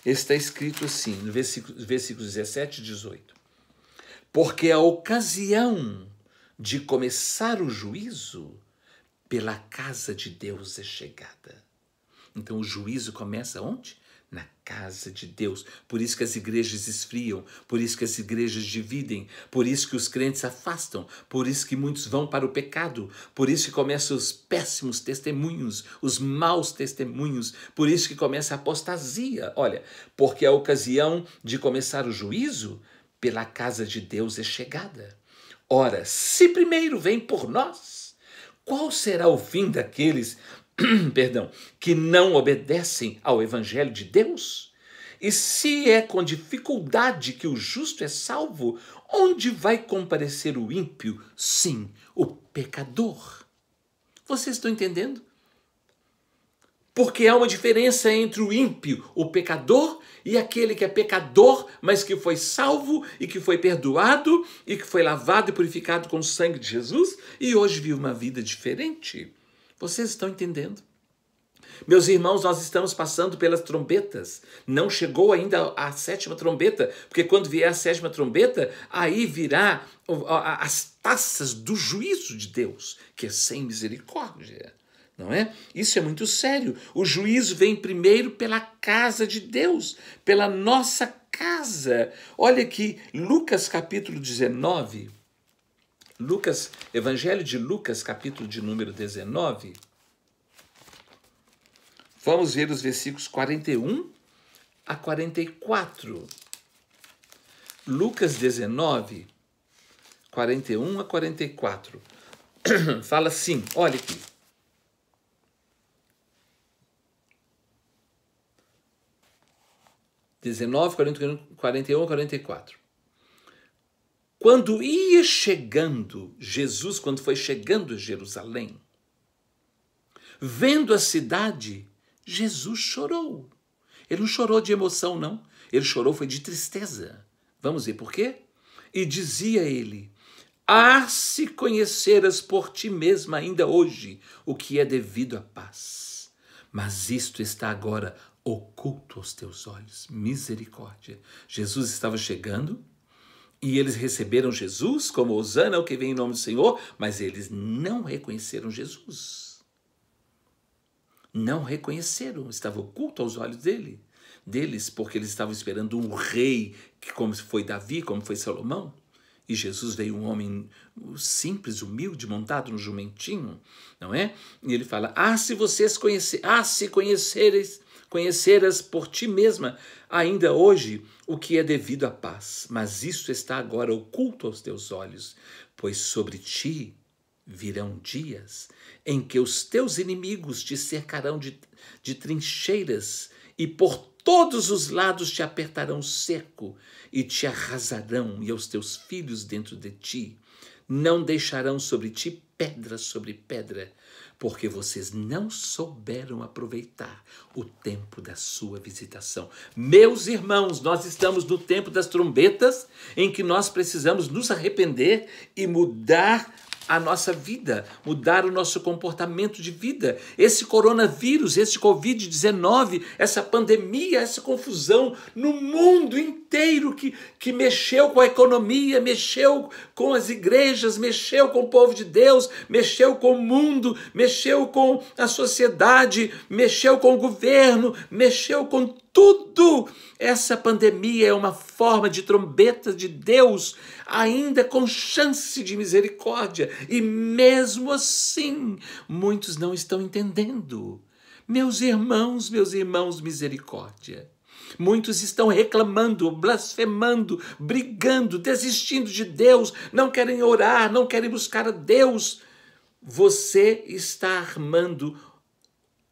está escrito assim, no versículos 17 e 18. Porque a ocasião de começar o juízo pela casa de Deus é chegada. Então o juízo começa onde? Na casa de Deus. Por isso que as igrejas esfriam, por isso que as igrejas dividem, por isso que os crentes afastam, por isso que muitos vão para o pecado, por isso que começam os péssimos testemunhos, os maus testemunhos, por isso que começa a apostasia. Olha, porque a ocasião de começar o juízo pela casa de Deus é chegada. Ora, se primeiro vem por nós, qual será o fim daqueles, que não obedecem ao evangelho de Deus? E se é com dificuldade que o justo é salvo, onde vai comparecer o ímpio? Sim, o pecador. Vocês estão entendendo? Porque há uma diferença entre o ímpio, o pecador, e aquele que é pecador, mas que foi salvo e que foi perdoado e que foi lavado e purificado com o sangue de Jesus e hoje vive uma vida diferente. Vocês estão entendendo? Meus irmãos, nós estamos passando pelas trombetas. Não chegou ainda a sétima trombeta, porque quando vier a sétima trombeta, aí virá as taças do juízo de Deus, que é sem misericórdia. Não é? Isso é muito sério. O juízo vem primeiro pela casa de Deus, pela nossa casa. Olha aqui, Lucas capítulo 19, Evangelho de Lucas, capítulo de número 19. Vamos ver os versículos 41 a 44. Lucas 19, 41 a 44. Fala assim, olha aqui. (19, 41 a 44). Quando ia chegando, Jesus, quando foi chegando a Jerusalém, vendo a cidade, Jesus chorou. Ele não chorou de emoção, não. Ele chorou foi de tristeza. Vamos ver por quê? E dizia ele: se conheceras por ti mesma ainda hoje o que é devido à paz. Mas isto está agora oculto aos teus olhos. Misericórdia. Jesus estava chegando e eles receberam Jesus como Hosana, o que vem em nome do Senhor, mas eles não reconheceram Jesus. não reconheceram, estava oculto aos olhos deles, porque eles estavam esperando um rei, que como foi Davi, como foi Salomão. E Jesus veio um homem simples, humilde, montado no jumentinho, não é? E ele fala, se conheceras por ti mesma, ainda hoje, o que é devido à paz. Mas isso está agora oculto aos teus olhos, pois sobre ti virão dias em que os teus inimigos te cercarão de trincheiras e por todos os lados te apertarão o cerco e te arrasarão e aos teus filhos dentro de ti. Não deixarão sobre ti pedra sobre pedra, porque vocês não souberam aproveitar o tempo da sua visitação. Meus irmãos, nós estamos no tempo das trombetas, em que nós precisamos nos arrepender e mudar a nossa vida, mudar o nosso comportamento de vida. Esse coronavírus, esse Covid-19, essa pandemia, essa confusão no mundo inteiro que mexeu com a economia, mexeu com as igrejas, mexeu com o povo de Deus, mexeu com o mundo, mexeu com a sociedade, mexeu com o governo, mexeu com tudo. Essa pandemia é uma forma de trombeta de Deus, ainda com chance de misericórdia. E mesmo assim, muitos não estão entendendo. Meus irmãos, misericórdia. Muitos estão reclamando, blasfemando, brigando, desistindo de Deus, não querem orar, não querem buscar a Deus. Você está armando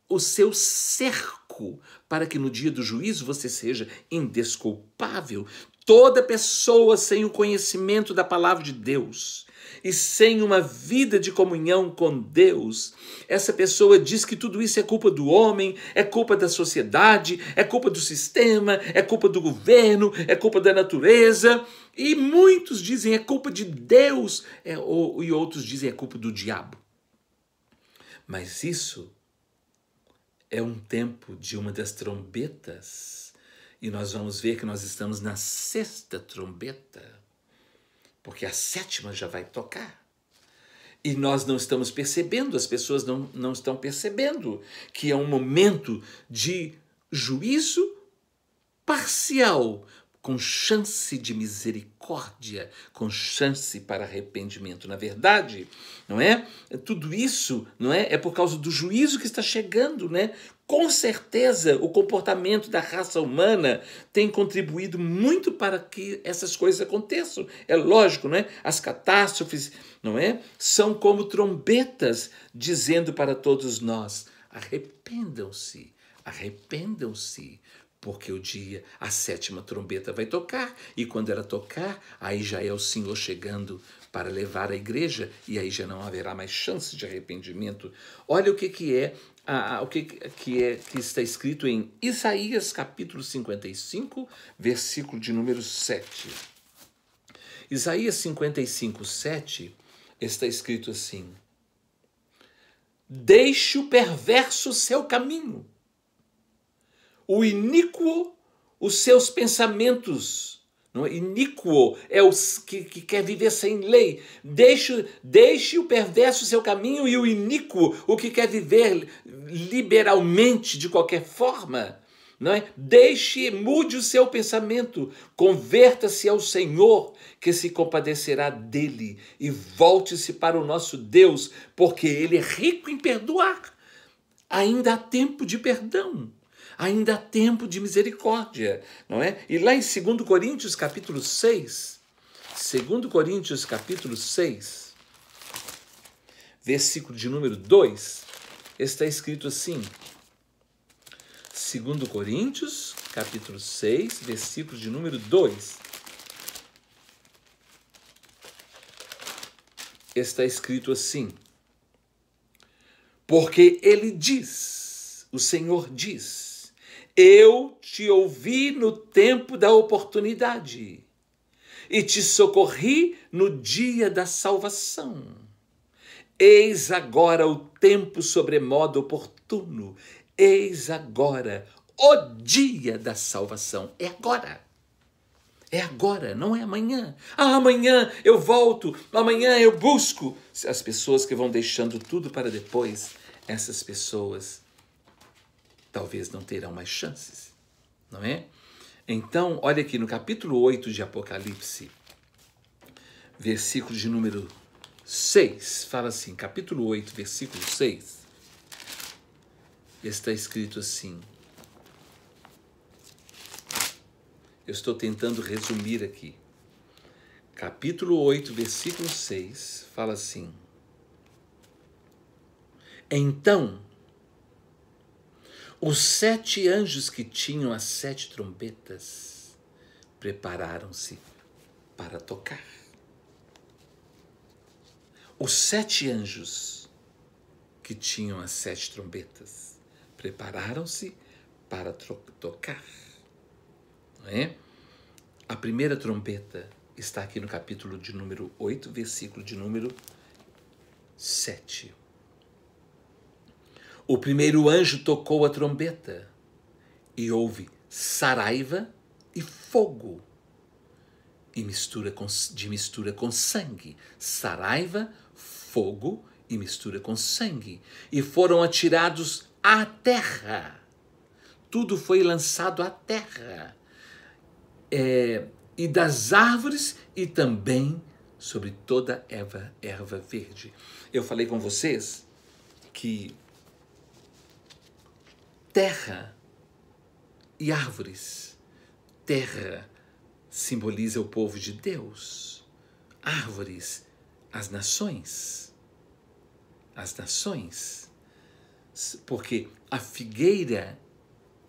o seu cerco para que no dia do juízo você seja indesculpável. Toda pessoa sem o conhecimento da palavra de Deus e sem uma vida de comunhão com Deus, essa pessoa diz que tudo isso é culpa do homem, é culpa da sociedade, é culpa do sistema, é culpa do governo, é culpa da natureza. E muitos dizem é culpa de Deus, e outros dizem é culpa do diabo. Mas isso é um tempo de uma das trombetas, e nós vamos ver que nós estamos na 6ª trombeta, porque a 7ª já vai tocar. E nós não estamos percebendo, as pessoas não estão percebendo que é um momento de juízo parcial, com chance de misericórdia, com chance para arrependimento. Na verdade, não é? Tudo isso, não é? É por causa do juízo que está chegando, né? Com certeza, o comportamento da raça humana tem contribuído muito para que essas coisas aconteçam. É lógico, não é? As catástrofes, não é? São como trombetas dizendo para todos nós: arrependam-se, arrependam-se. Porque a 7ª trombeta vai tocar, e quando ela tocar, aí já é o Senhor chegando para levar a igreja, e aí já não haverá mais chance de arrependimento. Olha o que está escrito em Isaías capítulo 55, versículo de número 7. Isaías 55, 7, está escrito assim: deixe o perverso seu caminho, o iníquo os seus pensamentos. Não é? Iníquo é o que quer viver sem lei. Deixe o perverso o seu caminho, e o iníquo o que quer viver liberalmente de qualquer forma. Não é? Mude o seu pensamento, converta-se ao Senhor, que se compadecerá dele, e volte-se para o nosso Deus, porque ele é rico em perdoar. Ainda há tempo de perdão. Ainda há tempo de misericórdia, não é? E lá em 2 Coríntios capítulo 6, 2 Coríntios capítulo 6, versículo de número 2, está escrito assim, 2 Coríntios capítulo 6, versículo de número 2, está escrito assim: porque ele diz, o Senhor diz, eu te ouvi no tempo da oportunidade e te socorri no dia da salvação. Eis agora o tempo sobremodo oportuno. Eis agora o dia da salvação. É agora. É agora, não é amanhã. Amanhã eu volto, amanhã eu busco. As pessoas que vão deixando tudo para depois, essas pessoas talvez não terão mais chances, não é? Então, olha aqui no capítulo 8 de Apocalipse, versículo de número 6, fala assim, capítulo 8, versículo 6, está escrito assim, eu estou tentando resumir aqui, capítulo 8, versículo 6, fala assim, então, os 7 anjos que tinham as 7 trombetas prepararam-se para tocar. Os 7 anjos que tinham as 7 trombetas prepararam-se para tocar. Não é? A primeira trombeta está aqui no capítulo de número 8, versículo de número 7. O primeiro anjo tocou a trombeta e houve saraiva e fogo e mistura com sangue. Saraiva, fogo e mistura com sangue. E foram atirados à terra. Tudo foi lançado à terra. E das árvores e também sobre toda erva verde. Eu falei com vocês que terra e árvores. Terra simboliza o povo de Deus. Árvores, as nações. As nações. Porque a figueira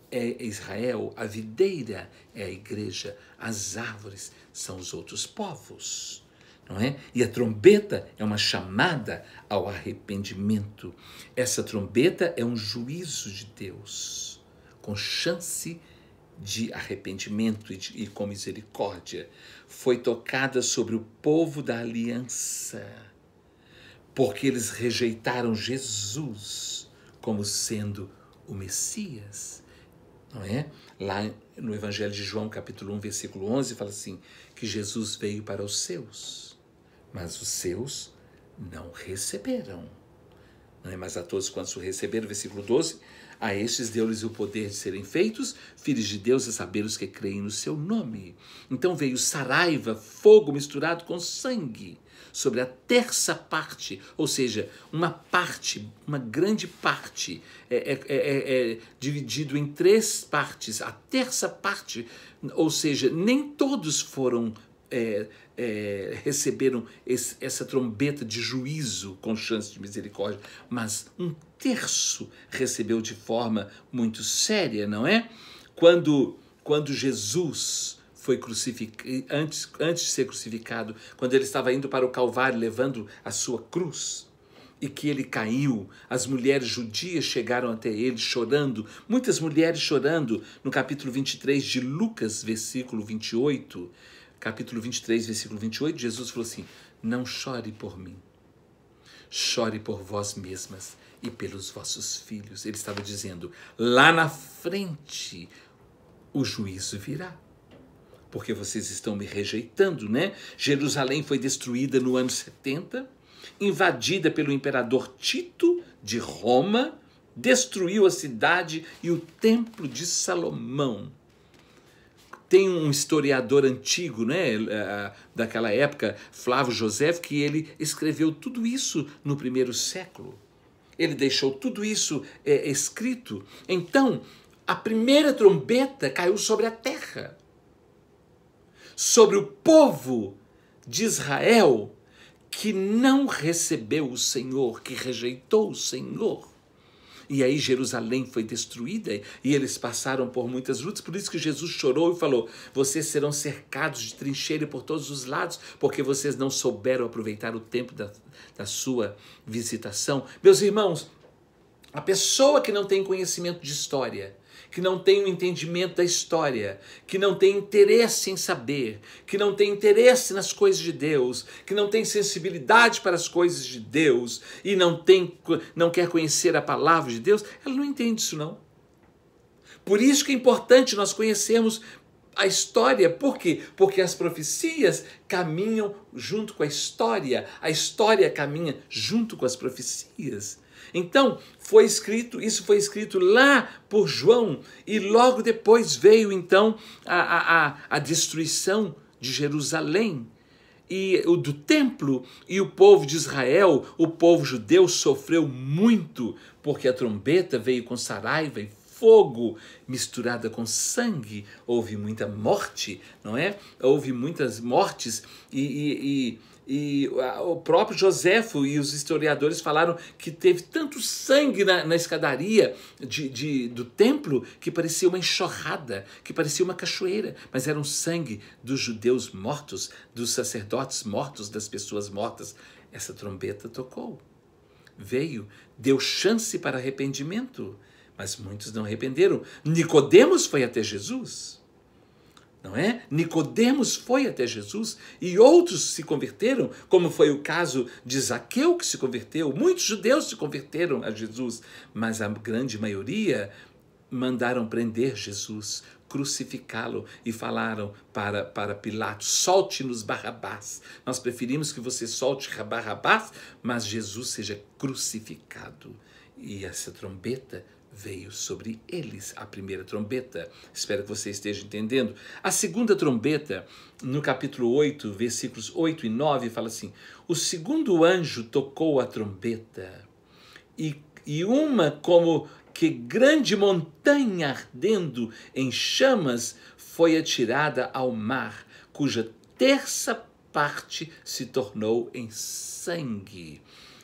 é Israel, a videira é a igreja, as árvores são os outros povos. Não é? E a trombeta é uma chamada ao arrependimento. Essa trombeta é um juízo de Deus, com chance de arrependimento e com misericórdia. Foi tocada sobre o povo da aliança, porque eles rejeitaram Jesus como sendo o Messias. Não é? Lá no Evangelho de João, capítulo 1, versículo 11, fala assim, que Jesus veio para os seus, mas os seus não receberam. Não é? Mas a todos quantos o receberam, versículo 12, a estes deu-lhes o poder de serem feitos filhos de Deus, a saber os que creem no seu nome. Então veio saraiva, fogo misturado com sangue, sobre a terça parte, ou seja, uma parte, uma grande parte, dividido em 3 partes. A terça parte, ou seja, nem todos foram receberam essa trombeta de juízo com chance de misericórdia, mas 1/3 recebeu de forma muito séria, não é? Quando Jesus foi crucificado, antes de ser crucificado, quando ele estava indo para o Calvário levando a sua cruz, e que ele caiu, as mulheres judias chegaram até ele chorando, muitas mulheres chorando, no capítulo 23 de Lucas, versículo 28, capítulo 23, versículo 28, Jesus falou assim, não chore por mim, chore por vós mesmas e pelos vossos filhos. Ele estava dizendo, lá na frente o juízo virá, porque vocês estão me rejeitando, né? Jerusalém foi destruída no ano 70, invadida pelo imperador Tito de Roma, destruiu a cidade e o templo de Salomão. Tem um historiador antigo, né, daquela época, Flávio Josefo, que ele escreveu tudo isso no 1º século. Ele deixou tudo isso escrito. Então, a primeira trombeta caiu sobre a terra, sobre o povo de Israel, que não recebeu o Senhor, que rejeitou o Senhor. E aí Jerusalém foi destruída e eles passaram por muitas lutas. Por isso que Jesus chorou e falou, vocês serão cercados de trincheira por todos os lados, porque vocês não souberam aproveitar o tempo da sua visitação. Meus irmãos, a pessoa que não tem conhecimento de história, que não tem o entendimento da história, que não tem interesse em saber, que não tem interesse nas coisas de Deus, que não tem sensibilidade para as coisas de Deus e não quer conhecer a palavra de Deus, ela não entende isso não. Por isso que é importante nós conhecermos a história. Por quê? Porque as profecias caminham junto com a história caminha junto com as profecias. Então, isso foi escrito lá por João, e logo depois veio então a destruição de Jerusalém e o do templo, e o povo de Israel, o povo judeu sofreu muito, porque a trombeta veio com saraiva e fogo misturada com sangue. Houve muita morte, não é? Houve muitas mortes e o próprio Joséfo e os historiadores falaram que teve tanto sangue na escadaria do templo que parecia uma enxurrada, que parecia uma cachoeira, mas era um sangue dos judeus mortos, dos sacerdotes mortos, das pessoas mortas. Essa trombeta tocou, veio, deu chance para arrependimento, mas muitos não arrependeram. Nicodemos foi até Jesus, não é? Nicodemos foi até Jesus e outros se converteram, como foi o caso de Zaqueu, que se converteu. Muitos judeus se converteram a Jesus, mas a grande maioria mandaram prender Jesus, crucificá-lo, e falaram para Pilatos: solte-nos Barrabás. Nós preferimos que você solte Barrabás, mas Jesus seja crucificado. E essa trombeta veio sobre eles, a primeira trombeta. Espero que você esteja entendendo. A segunda trombeta, no capítulo 8, versículos 8 e 9, fala assim: o segundo anjo tocou a trombeta, e uma como que grande montanha ardendo em chamas foi atirada ao mar, cuja terça parte se tornou em sangue.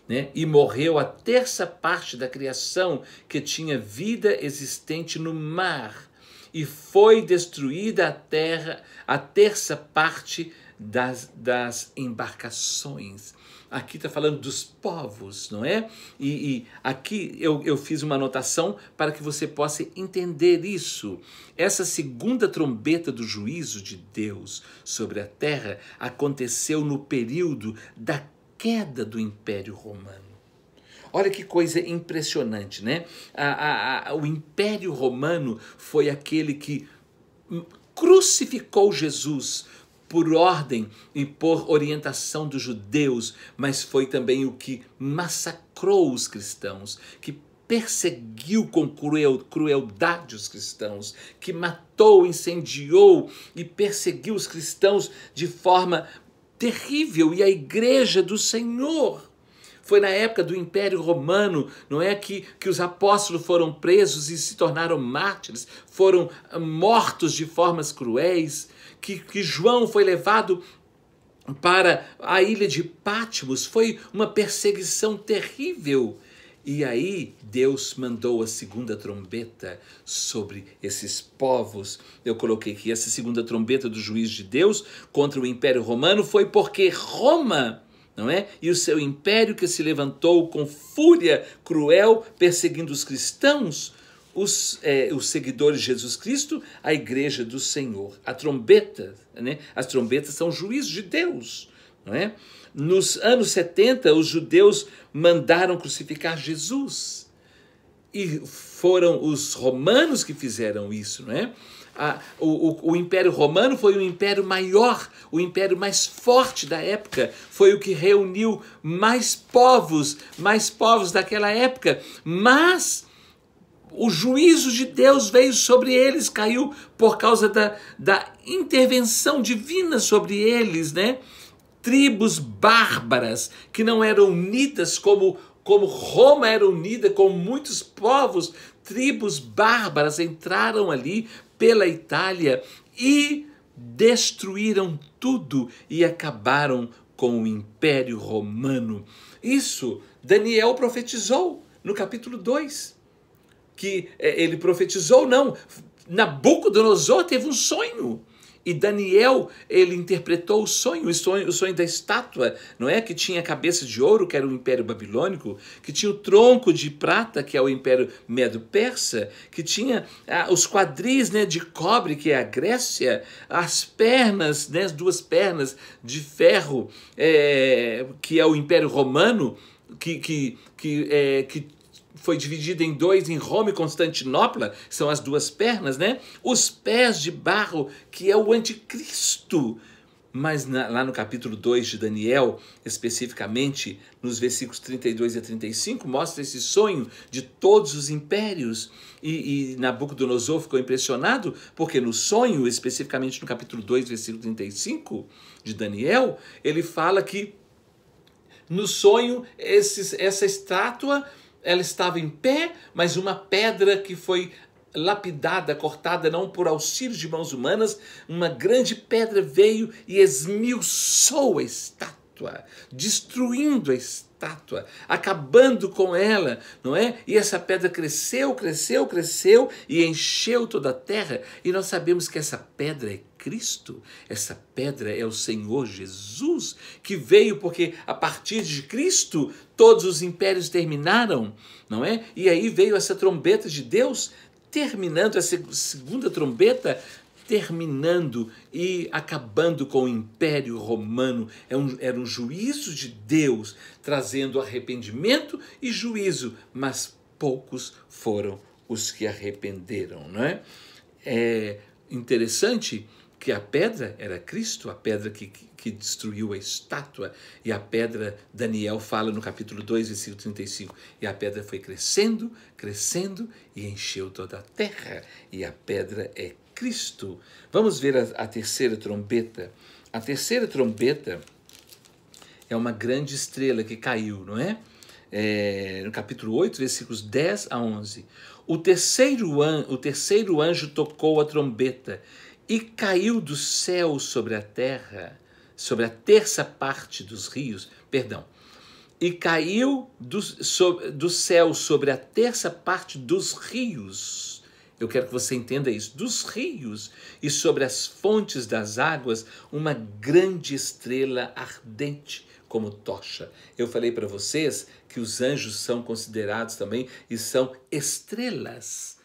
Né? E morreu a terça parte da criação que tinha vida existente no mar, e foi destruída a terra, a terça parte das embarcações. Aqui está falando dos povos, não é? E aqui eu fiz uma anotação para que você possa entender isso. Essa segunda trombeta do juízo de Deus sobre a terra aconteceu no período da queda do Império Romano. Olha que coisa impressionante, né? O Império Romano foi aquele que crucificou Jesus por ordem e por orientação dos judeus, mas foi também o que massacrou os cristãos, que perseguiu com crueldade os cristãos, que matou, incendiou e perseguiu os cristãos de forma terrível. E a igreja do Senhor, foi na época do Império Romano, não é, que os apóstolos foram presos e se tornaram mártires, foram mortos de formas cruéis, que João foi levado para a ilha de Patmos. Foi uma perseguição terrível. E aí Deus mandou a segunda trombeta sobre esses povos. Eu coloquei aqui: essa segunda trombeta do juízo de Deus contra o Império Romano foi porque Roma, não é? E o seu império, que se levantou com fúria cruel, perseguindo os cristãos, os seguidores de Jesus Cristo, a igreja do Senhor. A trombeta, né? As trombetas são juízos de Deus, não é? Nos anos 70, os judeus mandaram crucificar Jesus. E foram os romanos que fizeram isso, não é? O Império Romano foi o império maior, o império mais forte da época, foi o que reuniu mais povos daquela época, mas o juízo de Deus veio sobre eles, caiu por causa da intervenção divina sobre eles, né? Tribos bárbaras que não eram unidas como Roma era unida com muitos povos. Tribos bárbaras entraram ali pela Itália e destruíram tudo e acabaram com o Império Romano. Isso Daniel profetizou no capítulo 2. Que ele profetizou, não. Nabucodonosor teve um sonho. E Daniel, ele interpretou o sonho da estátua, não é? Que tinha a cabeça de ouro, que era o Império Babilônico, que tinha o tronco de prata, que é o Império Medo-Persa, que tinha os quadris, né, de cobre, que é a Grécia, as pernas, né, as duas pernas de ferro, que é o Império Romano, que foi dividido em dois, em Roma e Constantinopla, são as duas pernas, né? Os pés de barro, que é o anticristo. Mas lá no capítulo 2 de Daniel, especificamente nos versículos 32 a 35, mostra esse sonho de todos os impérios. E Nabucodonosor ficou impressionado, porque no sonho, especificamente no capítulo 2, versículo 35 de Daniel, ele fala que no sonho essa estátua ela estava em pé, mas uma pedra que foi lapidada, cortada não por auxílio de mãos humanas, uma grande pedra veio e esmiuçou a estátua, destruindo a estátua, acabando com ela, não é? E essa pedra cresceu, cresceu, cresceu e encheu toda a terra. E nós sabemos que essa pedra é Cristo, essa pedra é o Senhor Jesus, que veio porque a partir de Cristo todos os impérios terminaram, não é? E aí veio essa trombeta de Deus, terminando essa segunda trombeta, terminando e acabando com o Império Romano. Era um juízo de Deus, trazendo arrependimento e juízo, mas poucos foram os que arrependeram, não é? É interessante que a pedra era Cristo, a pedra que destruiu a estátua, e a pedra, Daniel fala no capítulo 2, versículo 35, e a pedra foi crescendo, crescendo, e encheu toda a terra, e a pedra é Cristo. Vamos ver a terceira trombeta. A terceira trombeta é uma grande estrela que caiu, não é? No capítulo 8, versículos 10 a 11. O terceiro anjo tocou a trombeta e caiu do céu sobre a terra, sobre a terça parte dos rios, e caiu do céu sobre a terça parte dos rios. Eu quero que você entenda isso, dos rios, e sobre as fontes das águas, uma grande estrela ardente como tocha. Eu falei para vocês que os anjos são considerados também e são estrelas,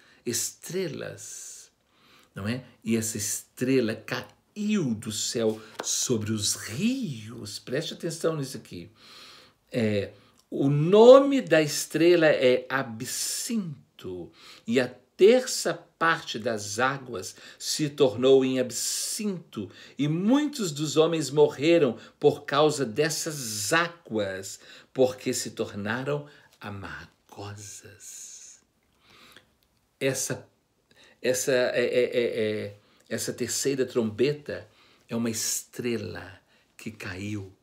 não é? E essa estrela caiu do céu sobre os rios. Preste atenção nisso aqui. O nome da estrela é Absinto, e a terça parte das águas se tornou em absinto, e muitos dos homens morreram por causa dessas águas, porque se tornaram amargosas. Essa terceira trombeta é uma estrela que caiu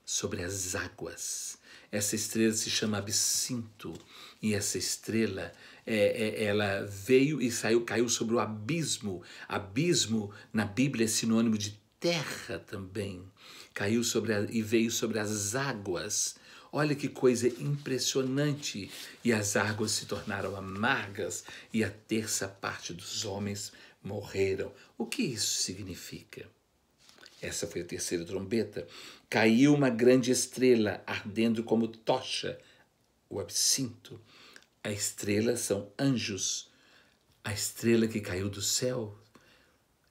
sobre as águas. Essa estrela se chama Absinto, e essa estrela ela veio e caiu sobre o abismo. Abismo na Bíblia é sinônimo de terra também. Caiu e veio sobre as águas. Olha que coisa impressionante. E as águas se tornaram amargas, e a terça parte dos homens morreram. O que isso significa? Essa foi a terceira trombeta. Caiu uma grande estrela, ardendo como tocha, o absinto. A estrela são anjos. A estrela que caiu do céu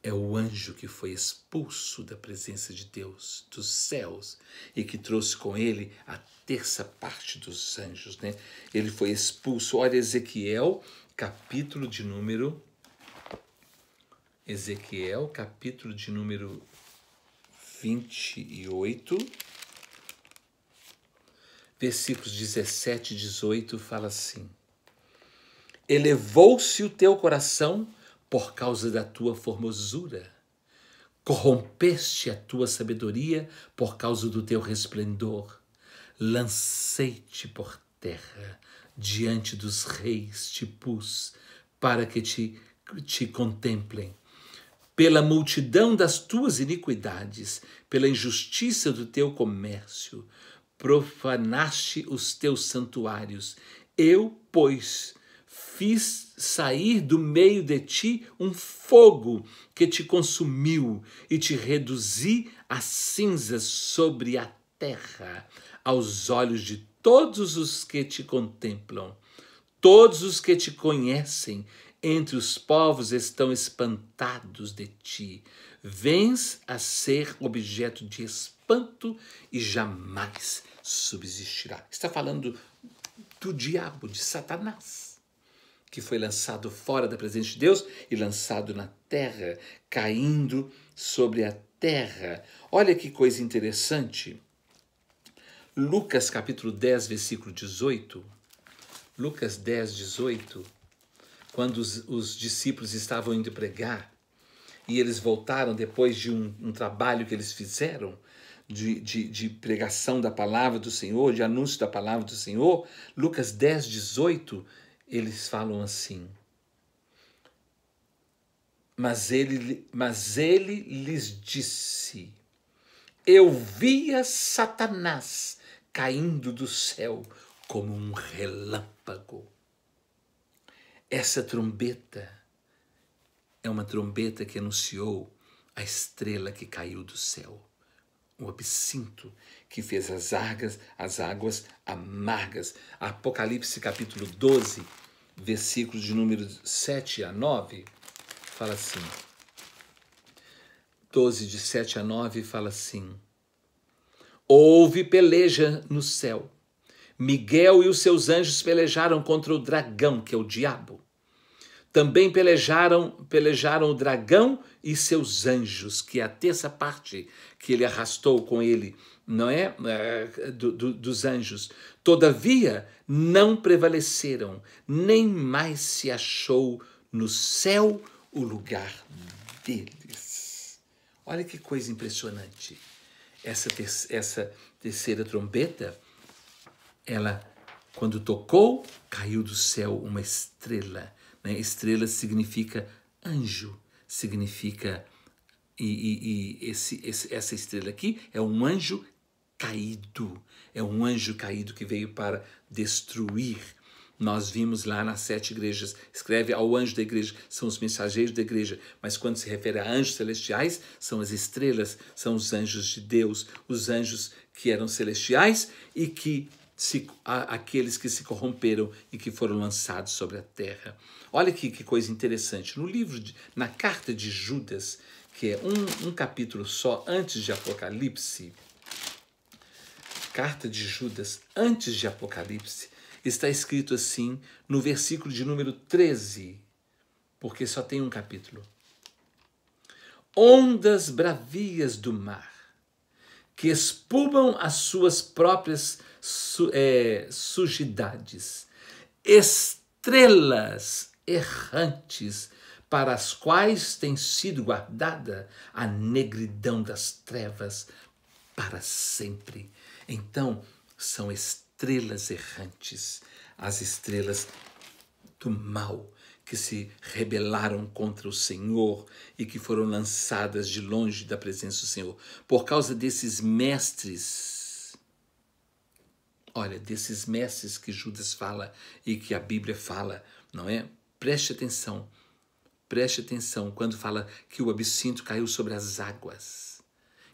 é o anjo que foi expulso da presença de Deus, dos céus, e que trouxe com ele a terça parte dos anjos, né? Ele foi expulso. Olha Ezequiel, capítulo de número 28, versículos 17 e 18, fala assim: elevou-se o teu coração por causa da tua formosura, corrompeste a tua sabedoria por causa do teu resplendor. Lancei-te por terra, diante dos reis te pus, para que te contemplem. Pela multidão das tuas iniquidades, pela injustiça do teu comércio, profanaste os teus santuários. Eu, pois, fiz sair do meio de ti um fogo que te consumiu e te reduzi a cinzas sobre a terra, aos olhos de todos os que te contemplam. Todos os que te conhecem entre os povos estão espantados de ti. Vens a ser objeto de espanto e jamais subsistirá. Está falando do diabo, de Satanás, que foi lançado fora da presença de Deus e lançado na terra, caindo sobre a terra. Olha que coisa interessante. Lucas capítulo 10, versículo 18. Lucas 10, 18. Quando os discípulos estavam indo pregar, e eles voltaram depois de um trabalho que eles fizeram, de pregação da palavra do Senhor, de anúncio da palavra do Senhor, Lucas 10, 18, eles falam assim: Mas ele lhes disse: Eu via Satanás caindo do céu como um relâmpago. Essa trombeta é uma trombeta que anunciou a estrela que caiu do céu, o absinto que fez as águas amargas. Apocalipse capítulo 12, versículos de número 7 a 9, fala assim. 12, de 7 a 9, fala assim: Houve peleja no céu. Miguel e os seus anjos pelejaram contra o dragão, que é o diabo. Também pelejaram o dragão e seus anjos, que é a terça parte que ele arrastou com ele, não é? Dos anjos. Todavia, não prevaleceram, nem mais se achou no céu o lugar deles. Olha que coisa impressionante. Essa terceira trombeta, ela, quando tocou, caiu do céu uma estrela. Né? Estrela significa anjo, significa... essa estrela aqui é um anjo caído. É um anjo caído que veio para destruir. Nós vimos lá nas 7 igrejas, escreve ao anjo da igreja, são os mensageiros da igreja, mas quando se refere a anjos celestiais, são as estrelas, são os anjos de Deus, os anjos que eram celestiais e que aqueles que se corromperam e que foram lançados sobre a terra. Olha aqui que coisa interessante. No livro, na carta de Judas, que é um capítulo só antes de Apocalipse, carta de Judas antes de Apocalipse, está escrito assim no versículo de número 13, porque só tem um capítulo. Ondas bravias do mar, que espumam as suas próprias sujidades, estrelas errantes, para as quais tem sido guardada a negridão das trevas para sempre. Então, são estrelas errantes, as estrelas do mal, que se rebelaram contra o Senhor e que foram lançadas de longe da presença do Senhor. Por causa desses mestres, olha, desses mestres que Judas fala e que a Bíblia fala, não é? Preste atenção quando fala que o absinto caiu sobre as águas.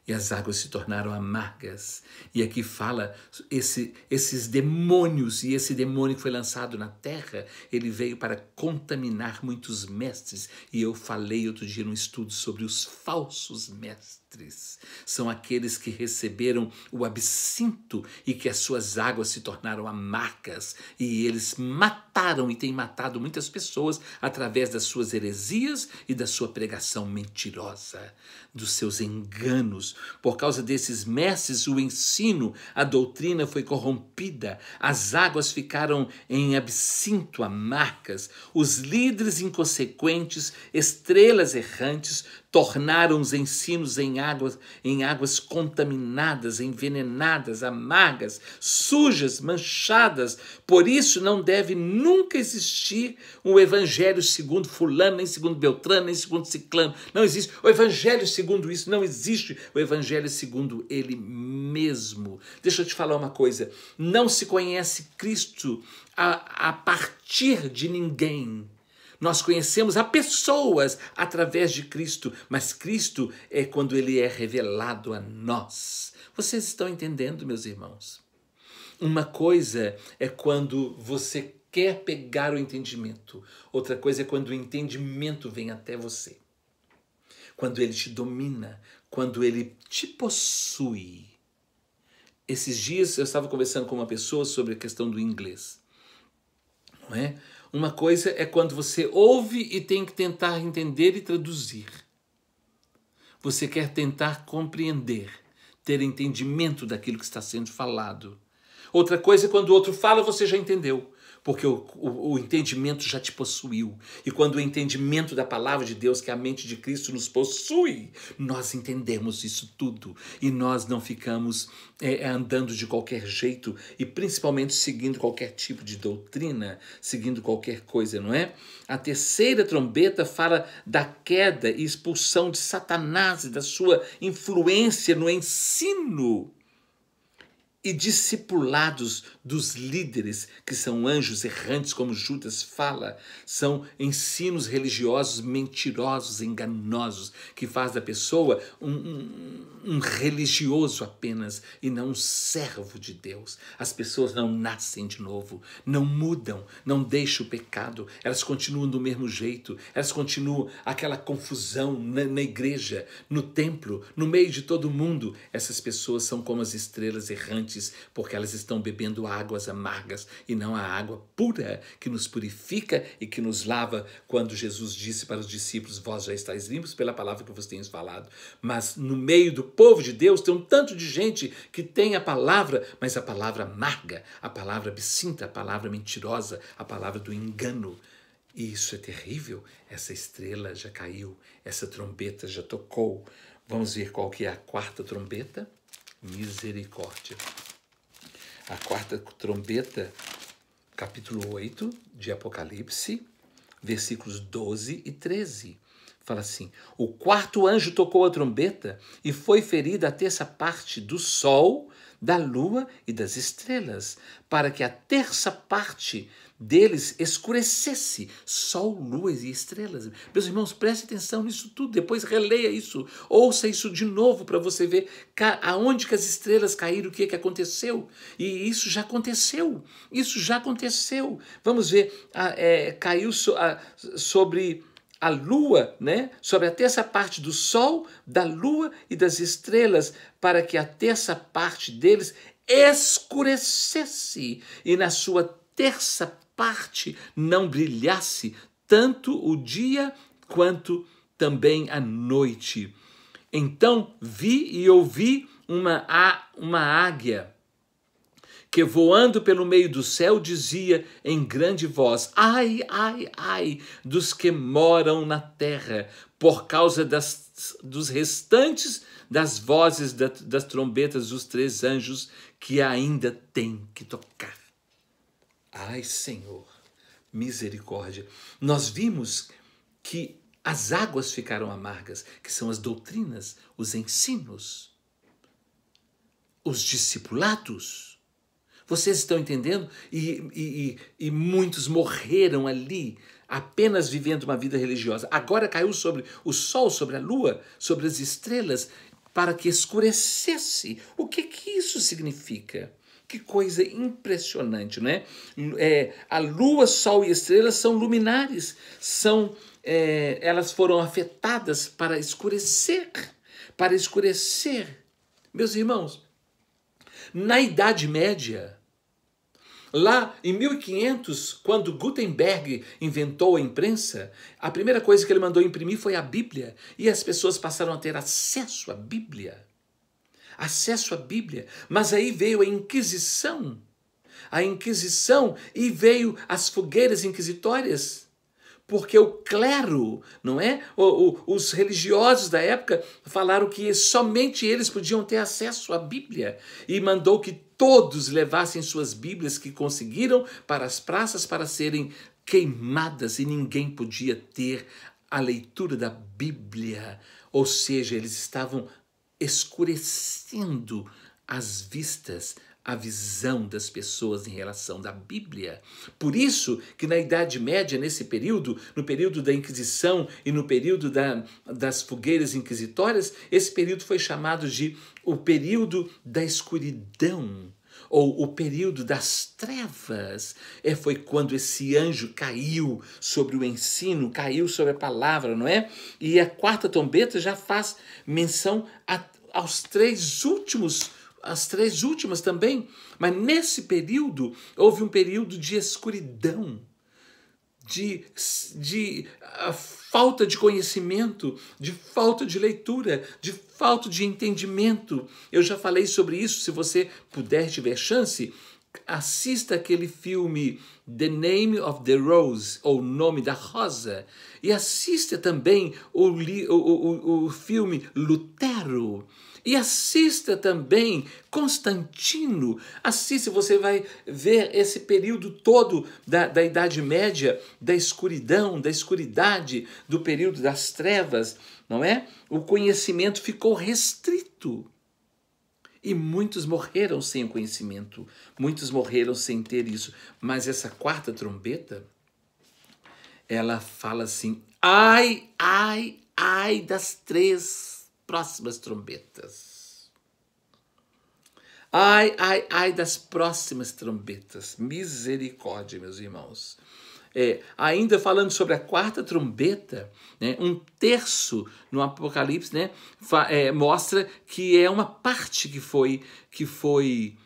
E as águas se tornaram amargas. E aqui fala esses demônios, e esse demônio que foi lançado na terra, ele veio para contaminar muitos mestres. E eu falei outro dia num estudo sobre os falsos mestres. São aqueles que receberam o absinto e que as suas águas se tornaram amargas. E eles mataram e têm matado muitas pessoas através das suas heresias e da sua pregação mentirosa, dos seus enganos. Por causa desses mestres, o ensino, a doutrina foi corrompida, as águas ficaram em absinto amargas, os líderes inconsequentes, estrelas errantes, tornaram os ensinos em águas contaminadas, envenenadas, amargas, sujas, manchadas. Por isso não deve nunca existir um evangelho segundo fulano, nem segundo Beltrano, nem segundo ciclano. Não existe. O evangelho segundo isso, não existe o evangelho segundo ele mesmo. Deixa eu te falar uma coisa. Não se conhece Cristo a partir de ninguém. Nós conhecemos a pessoas através de Cristo, mas Cristo é quando ele é revelado a nós. Vocês estão entendendo, meus irmãos? Uma coisa é quando você quer pegar o entendimento. Outra coisa é quando o entendimento vem até você. Quando ele te domina, quando ele te possui. Esses dias eu estava conversando com uma pessoa sobre a questão do inglês. Não é? Uma coisa é quando você ouve e tem que tentar entender e traduzir. Você quer tentar compreender, ter entendimento daquilo que está sendo falado. Outra coisa é quando o outro fala, você já entendeu, porque o entendimento já te possuiu. E quando o entendimento da palavra de Deus, que é a mente de Cristo, nos possui, nós entendemos isso tudo. E nós não ficamos andando de qualquer jeito e principalmente seguindo qualquer tipo de doutrina, seguindo qualquer coisa, não é? A terceira trombeta fala da queda e expulsão de Satanás e da sua influência no ensino e discipulados dos líderes, que são anjos errantes, como Judas fala, são ensinos religiosos mentirosos, enganosos, que faz da pessoa um religioso apenas e não um servo de Deus. As pessoas não nascem de novo, não mudam, não deixam o pecado, elas continuam do mesmo jeito, elas continuam aquela confusão na igreja, no templo, no meio de todo mundo. Essas pessoas são como as estrelas errantes, porque elas estão bebendo águas amargas e não a água pura que nos purifica e que nos lava, quando Jesus disse para os discípulos: vós já estáis limpos pela palavra que vos tenho falado. Mas no meio do povo de Deus tem um tanto de gente que tem a palavra, mas a palavra amarga, a palavra absinta, a palavra mentirosa, a palavra do engano. E isso é terrível. Essa estrela já caiu, essa trombeta já tocou. Vamos ver qual que é a quarta trombeta? Misericórdia. A quarta trombeta, capítulo 8 de Apocalipse, versículos 12 e 13. Fala assim: o quarto anjo tocou a trombeta e foi ferida a terça parte do sol, da lua e das estrelas, para que a terça parte deles escurecesse, sol, lua e estrelas. Meus irmãos, preste atenção nisso tudo, depois releia isso, ouça isso de novo para você ver aonde que as estrelas caíram, o que aconteceu. E isso já aconteceu, Vamos ver, caiu sobre a lua, né? Sobre a terça parte do sol, da lua e das estrelas, para que a terça parte deles escurecesse e na sua terça parte não brilhasse tanto o dia quanto também a noite. Então vi e ouvi uma águia que, voando pelo meio do céu, dizia em grande voz: ai, ai, ai dos que moram na terra, por causa dos restantes das vozes das trombetas dos três anjos que ainda têm que tocar. Ai, Senhor, misericórdia. Nós vimos que as águas ficaram amargas, que são as doutrinas, os ensinos, os discipulados. Vocês estão entendendo? E muitos morreram ali, apenas vivendo uma vida religiosa. Agora caiu sobre o sol, sobre a lua, sobre as estrelas, para que escurecesse. O que isso significa? Que coisa impressionante, né? A lua, sol e estrelas são luminares, elas foram afetadas para escurecer. Meus irmãos, na Idade Média, lá em 1500, quando Gutenberg inventou a imprensa, a primeira coisa que ele mandou imprimir foi a Bíblia, e as pessoas passaram a ter acesso à Bíblia. Mas aí veio a Inquisição, e veio as fogueiras inquisitórias, porque o clero, não é? Os religiosos da época falaram que somente eles podiam ter acesso à Bíblia, e mandou que todos levassem suas Bíblias que conseguiram para as praças para serem queimadas, e ninguém podia ter a leitura da Bíblia. Ou seja, eles estavam escurecendo as vistas, a visão das pessoas em relação da Bíblia. Por isso que na Idade Média, nesse período, no período da Inquisição e no período das fogueiras inquisitórias, esse período foi chamado de o período da escuridão, ou o período das trevas. Foi quando esse anjo caiu sobre o ensino, caiu sobre a palavra, não é? E a quarta trombeta já faz menção aos três últimos, as três últimas também. Mas nesse período, houve um período de escuridão, de falta de conhecimento, de falta de leitura, de falta de entendimento. Eu já falei sobre isso. Se você puder, tiver chance, assista aquele filme The Name of the Rose, ou Nome da Rosa, e assista também o filme Lutero, e assista também Constantino. Assista, você vai ver esse período todo da Idade Média, da escuridão, da escuridade, do período das trevas, não é? O conhecimento ficou restrito. E muitos morreram sem o conhecimento, muitos morreram sem ter isso. Mas essa quarta trombeta, ela fala assim, ai, ai, ai das 3 próximas trombetas. Ai, ai, ai das próximas trombetas. Misericórdia, meus irmãos. Ainda falando sobre a quarta trombeta, né, 1/3 no Apocalipse, né, mostra que é uma parte que foi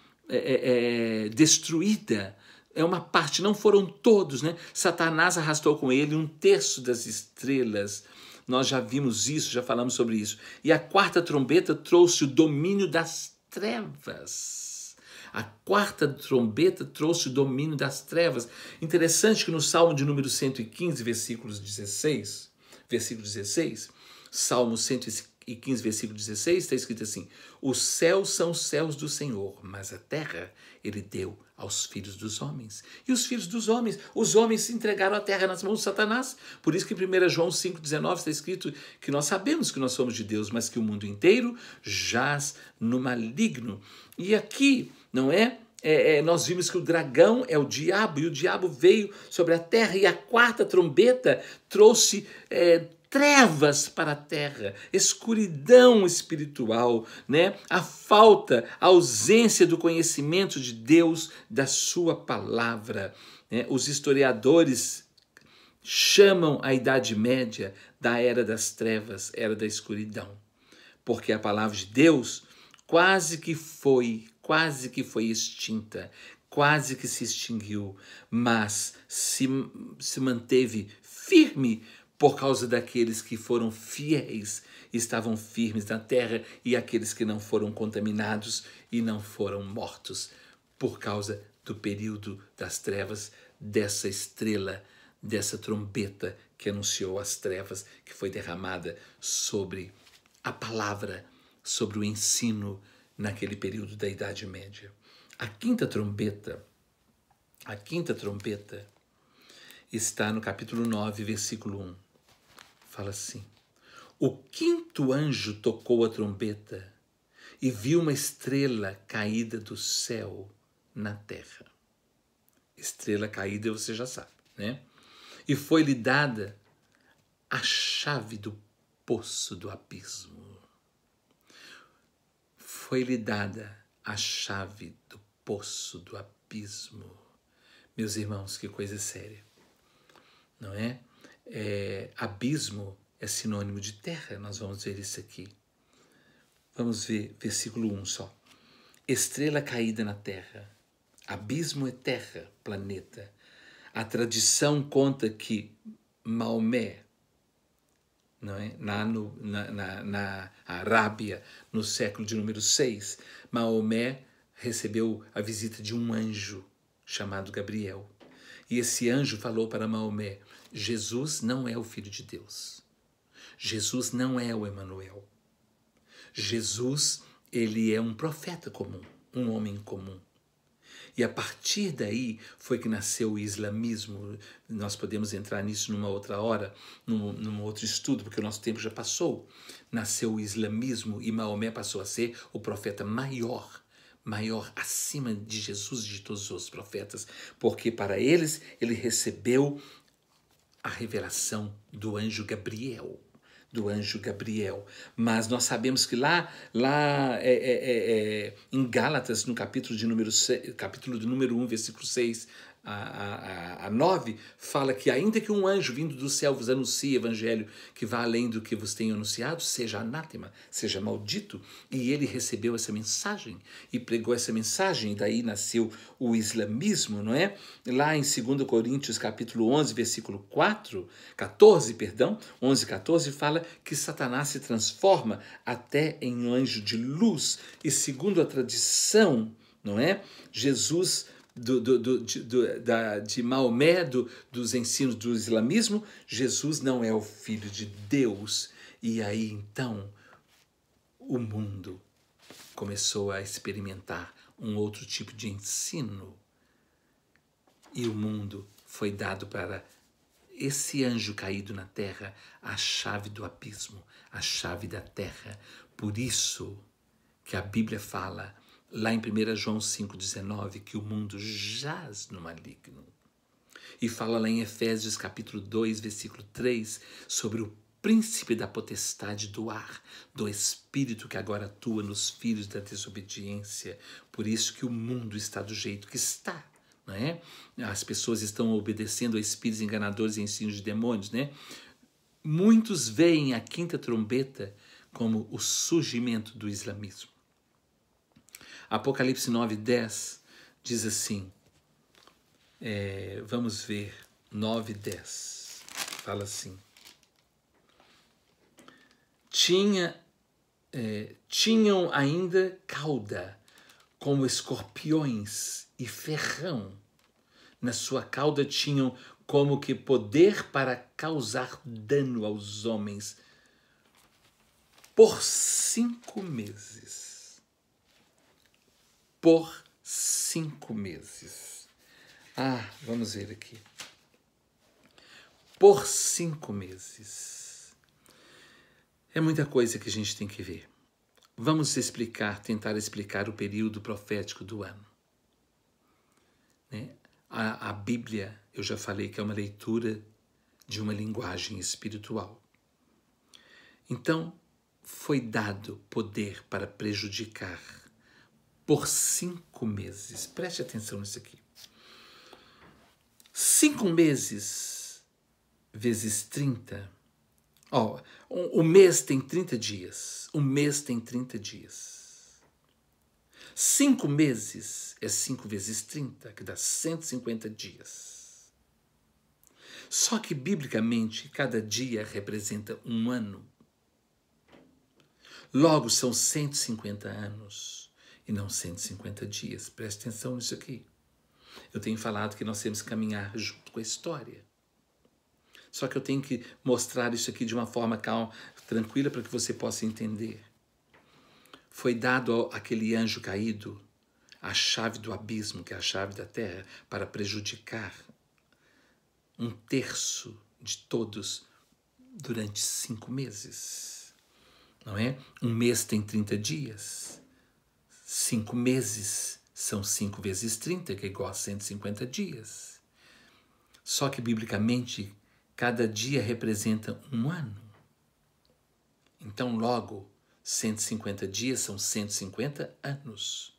destruída. É uma parte, não foram todos, né? Satanás arrastou com ele 1/3 das estrelas. Nós já vimos isso, já falamos sobre isso. E a quarta trombeta trouxe o domínio das trevas. A quarta trombeta trouxe o domínio das trevas. Interessante que no Salmo de número 115, versículo 16, Salmo 115, versículo 16, está escrito assim, os céus são os céus do Senhor, mas a terra ele deu aos filhos dos homens. E os filhos dos homens, os homens entregaram a terra nas mãos de Satanás. Por isso que em 1 João 5,19 está escrito que nós sabemos que nós somos de Deus, mas que o mundo inteiro jaz no maligno. E aqui, não é? Nós vimos que o dragão é o diabo, e o diabo veio sobre a terra, e a quarta trombeta trouxe trevas para a terra, escuridão espiritual, né? A falta, a ausência do conhecimento de Deus, da sua palavra, né? Os historiadores chamam a Idade Média da Era das Trevas, Era da Escuridão, porque a palavra de Deus quase que foi extinta, quase que se extinguiu, mas se manteve firme por causa daqueles que foram fiéis, estavam firmes na terra, e aqueles que não foram contaminados e não foram mortos, por causa do período das trevas, dessa estrela, dessa trombeta que anunciou as trevas, que foi derramada sobre a palavra, sobre o ensino, naquele período da Idade Média. A quinta trombeta está no capítulo 9, versículo 1. Fala assim, o quinto anjo tocou a trombeta e viu uma estrela caída do céu na terra. Estrela caída você já sabe, né? E foi-lhe dada a chave do poço do abismo. Foi-lhe dada a chave do poço do abismo. Meus irmãos, que coisa séria, não é? Abismo é sinônimo de terra, nós vamos ver isso aqui. Vamos ver versículo 1 só. Estrela caída na terra. Abismo é terra, planeta. A tradição conta que Maomé, não é? Na Arábia, no século de número 6, Maomé recebeu a visita de um anjo chamado Gabriel. E esse anjo falou para Maomé, Jesus não é o Filho de Deus. Jesus não é o Emanuel. Jesus, ele é um profeta comum, um homem comum. E a partir daí foi que nasceu o islamismo. Nós podemos entrar nisso numa outra hora, num outro estudo, porque o nosso tempo já passou. Nasceu o islamismo e Maomé passou a ser o profeta maior acima de Jesus e de todos os profetas, porque para eles ele recebeu a revelação do anjo Gabriel. Mas nós sabemos que lá em Gálatas, no capítulo de número 1, versículo 6, a 9, fala que ainda que um anjo vindo do céu vos anuncie evangelho que vá além do que vos tenho anunciado, seja anátema, seja maldito. E ele recebeu essa mensagem e pregou essa mensagem, e daí nasceu o islamismo, não é? Lá em 2 Coríntios capítulo 11, versículo 14, 11, 14, fala que Satanás se transforma até em anjo de luz. E segundo a tradição, não é? Jesus de Maomé, dos ensinos do islamismo, Jesus não é o Filho de Deus. E aí então o mundo começou a experimentar um outro tipo de ensino. E o mundo foi dado para esse anjo caído na terra a chave do abismo, a chave da terra. Por isso que a Bíblia fala lá em 1 João 5,19, que o mundo jaz no maligno. E fala lá em Efésios capítulo 2, versículo 3, sobre o príncipe da potestade do ar, do espírito que agora atua nos filhos da desobediência. Por isso que o mundo está do jeito que está, não é? As pessoas estão obedecendo a espíritos enganadores e ensinos de demônios, né? Muitos veem a quinta trombeta como o surgimento do islamismo. Apocalipse 9:10 diz assim, vamos ver, 9:10, fala assim, tinham ainda cauda como escorpiões e ferrão, na sua cauda tinham como que poder para causar dano aos homens por 5 meses. Por 5 meses. Vamos ver aqui. Por 5 meses. É muita coisa que a gente tem que ver. Vamos tentar explicar o período profético do ano. Né? A Bíblia, eu já falei que é uma leitura de uma linguagem espiritual. Então, foi dado poder para prejudicar por 5 meses. Preste atenção nisso aqui. 5 meses vezes 30. O mês tem 30 dias. O mês tem 30 dias. 5 meses é 5 vezes 30, que dá 150 dias. Só que, biblicamente, cada dia representa um ano. Logo, são 150 anos. E não 150 dias. Preste atenção nisso aqui. Eu tenho falado que nós temos que caminhar junto com a história. Só que eu tenho que mostrar isso aqui de uma forma calma, tranquila, para que você possa entender. Foi dado àquele anjo caído a chave do abismo, que é a chave da terra, para prejudicar 1/3 de todos durante 5 meses. Não é? Um mês tem 30 dias. 5 meses são 5 vezes 30, que é igual a 150 dias. Só que, biblicamente, cada dia representa um ano. Então, logo, 150 dias são 150 anos.